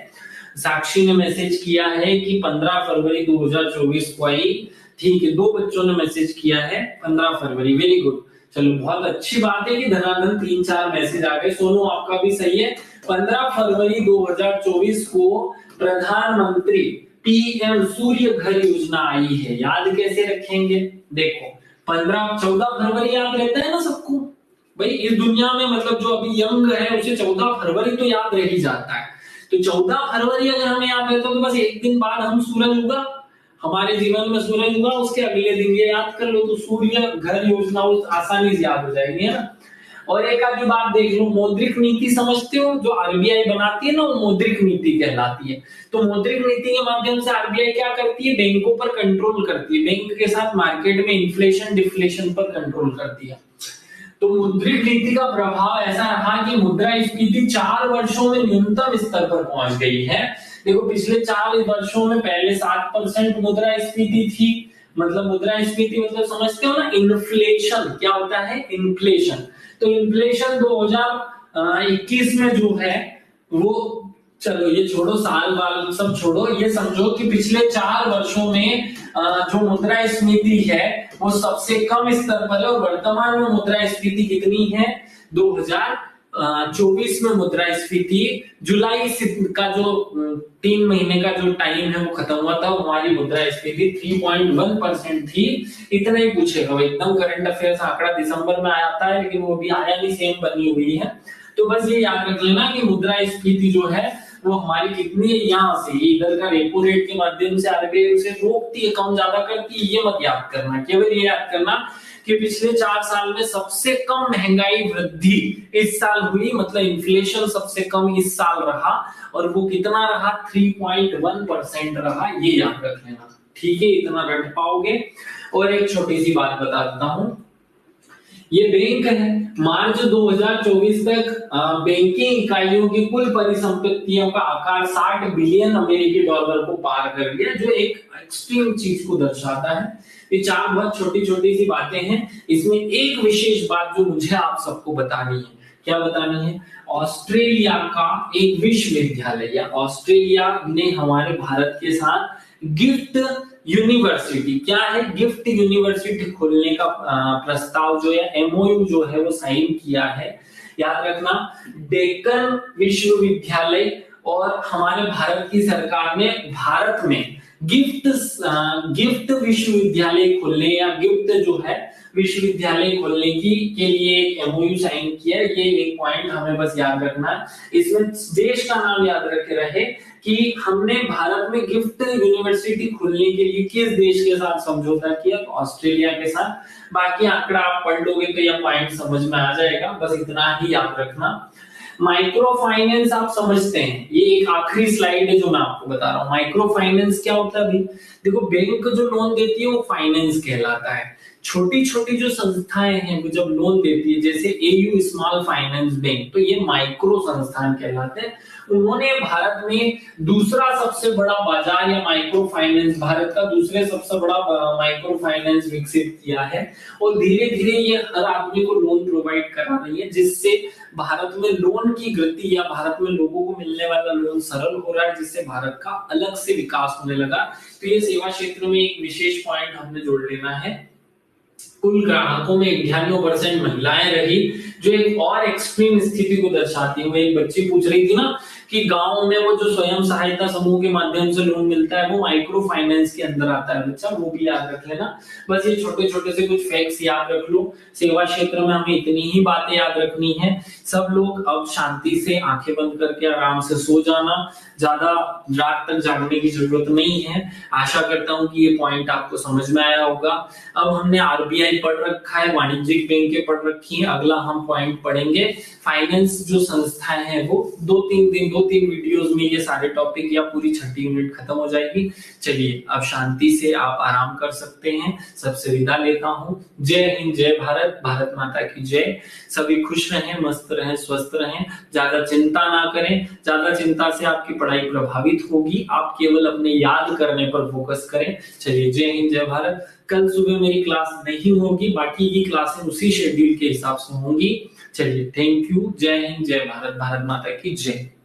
A: साक्षी ने मैसेज किया है कि 15 फरवरी 2024 को आई। ठीक है, 2 बच्चों ने मैसेज किया है 15 फरवरी, वेरी गुड। चलो बहुत अच्छी बात है कि धनाधन 3-4 मैसेज आ गए। सोनू आपका भी सही है। 15 फरवरी 2024 को प्रधानमंत्री पीएम सूर्य घर योजना आई है। याद कैसे रखेंगे? देखो 14 फरवरी याद रहता है ना सबको भाई, इस दुनिया में मतलब जो अभी यंग है उसे 14 फरवरी तो याद रह ही जाता है। तो 14 फरवरी अगर हमें याद रहता तो बस एक दिन बाद हम सूरज उगा, हमारे जीवन में सूरज उगा, उसके अगले दिन ये याद कर लो तो सूर्य घर योजना आसानी से याद हो जाएगी, है ना। और एक आधी बात देख लो, मौद्रिक नीति समझते हो? जो आरबीआई बनाती है ना वो मौद्रिक नीति कहलाती है। तो मौद्रिक नीति के माध्यम से आरबीआई क्या करती है? बैंकों पर कंट्रोल करती है, बैंक के साथ मार्केट में इन्फ्लेशन डिफ्लेशन पर कंट्रोल करती है। तो मौद्रिक नीति का प्रभाव ऐसा रहा कि मुद्रास्फीति 4 वर्षों में न्यूनतम स्तर पर पहुंच गई है। देखो पिछले 4 वर्षों में पहले 7% मुद्रास्फीति थी, मतलब मुद्रास्फीति मतलब समझते हो ना, इन्फ्लेशन क्या होता है? इन्फ्लेशन। तो इन्फ्लेशन 2021 में जो है वो, चलो ये छोड़ो, साल वाल सब छोड़ो, ये समझो कि पिछले 4 वर्षों में जो मुद्रास्फीति है वो सबसे कम स्तर पर है। और वर्तमान में मुद्रास्फीति कितनी है? 2024 में मुद्रास्फीति जुलाई का जो 3 महीने का जो टाइम है वो खत्म हुआ था, हमारी मुद्रास्फीति 3.1% थी। इतना ही पूछेगा, एकदम करंट अफेयर्स आंकड़ा दिसंबर में आया था लेकिन वो भी आया नहीं, सेम बनी हुई है। तो बस ये याद रख लेना कि मुद्रास्फीति जो है वो हमारी कितनी है, यहाँ से इधर का रेपो रेट के माध्यम से आरबीआई उसे रोकती है, कम ज्यादा करती है, ये मत याद करना। केवल ये याद करना कि पिछले 4 साल में सबसे कम महंगाई वृद्धि इस साल हुई, मतलब इन्फ्लेशन सबसे कम इस साल रहा, और वो कितना रहा? 3.1% रहा, ये याद रख लेना। ठीक है, इतना रट पाओगे। और एक छोटी सी बात बता देता हूं, ये बैंक है, मार्च 2024 तक बैंकिंग इकाइयों की कुल परिसंपत्तियों का आकार 60 बिलियन अमेरिकी डॉलर को पार कर गया, जो एक एक्सट्रीम चीज को दर्शाता है। ये 4 बहुत छोटी छोटी सी बातें हैं। इसमें एक विशेष बात जो मुझे आप सबको बतानी है, क्या बतानी है? ऑस्ट्रेलिया का एक विश्वविद्यालय, या ऑस्ट्रेलिया ने हमारे भारत के साथ गिफ्ट यूनिवर्सिटी, क्या है? गिफ्ट यूनिवर्सिटी खोलने का प्रस्ताव जो है, MOU जो है वो साइन किया है। याद रखना, डेक्कन विश्वविद्यालय और हमारे भारत की सरकार ने भारत में गिफ्ट विश्वविद्यालय खोलने, या गिफ्ट जो है विश्वविद्यालय खोलने के लिए एक MOU साइन किया। ये एक पॉइंट हमें बस याद रखना है। इसमें देश का नाम याद रखे रहे कि हमने भारत में गिफ्ट यूनिवर्सिटी खोलने के लिए किस देश के साथ समझौता किया? तो ऑस्ट्रेलिया के साथ। बाकी आंकड़ा आप पढ़ लोगे तो यह पॉइंट समझ में आ जाएगा, बस इतना ही याद रखना। माइक्रो फाइनेंस आप समझते हैं, ये एक आखिरी स्लाइड है जो मैं आपको बता रहा हूँ। माइक्रो फाइनेंस क्या होता है अभी देखो, बैंक जो लोन देती है वो फाइनेंस कहलाता है। छोटी छोटी जो संस्थाएं हैं वो जब लोन देती है, जैसे एयू स्मॉल फाइनेंस बैंक, तो ये माइक्रो संस्थान कहलाते हैं। उन्होंने भारत में दूसरा सबसे बड़ा बाजार या माइक्रो फाइनेंस, भारत का दूसरे सबसे बड़ा माइक्रो फाइनेंस विकसित किया है और धीरे धीरे ये हर आदमी को लोन प्रोवाइड करा रही है, जिससे भारत में लोन की गति या भारत में लोगों को मिलने वाला लोन सरल हो रहा है, जिससे भारत का अलग से विकास होने लगा। तो ये सेवा क्षेत्र में एक विशेष पॉइंट हमने जोड़ लेना है। कुल ग्राहकों में 91% महिलाएं रही, जो एक और एक्सट्रीम स्थिति को दर्शाती है। एक बच्ची पूछ रही थी ना कि गांव में वो जो स्वयं सहायता समूह के माध्यम से लोन मिलता है वो माइक्रो फाइनेंस के अंदर आता है बच्चा, वो भी याद रख लेना। बस ये छोटे छोटे से कुछ फैक्ट्स याद रख लो। सेवा क्षेत्र में हमें इतनी ही बातें याद रखनी है। सब लोग अब शांति से आंखें बंद करके आराम से सो जाना, ज्यादा रात तक जागने की जरूरत नहीं है। आशा करता हूं कि ये पॉइंट आपको समझ में आया होगा। अब हमने आरबीआई पढ़ रखा है, वाणिज्यिक बैंकें पढ़ रखी है, अगला हम पॉइंट पढ़ेंगे फाइनेंस जो संस्थाएं हैं वो। दो तीन वीडियोस में ये सारे टॉपिक या पूरी 6 यूनिट खत्म हो जाएगी। चलिए अब शांति से आप आराम कर सकते हैं। सबसे विदा लेता हूं। जय हिंद, जय भारत, भारत माता की जय। सभी खुश रहें, मस्त रहें, स्वस्थ रहें, ज्यादा चिंता ना करें। ज्यादा चिंता से आपकी पढ़ाई प्रभावित होगी। आप केवल अपने याद करने पर फोकस करें। चलिए जय हिंद, जय भारत। कल सुबह मेरी क्लास नहीं होगी, बाकी की क्लासें उसी शेड्यूल के हिसाब से होंगी। चलिए थैंक यू, जय हिंद, जय भारत, भारत माता की जय।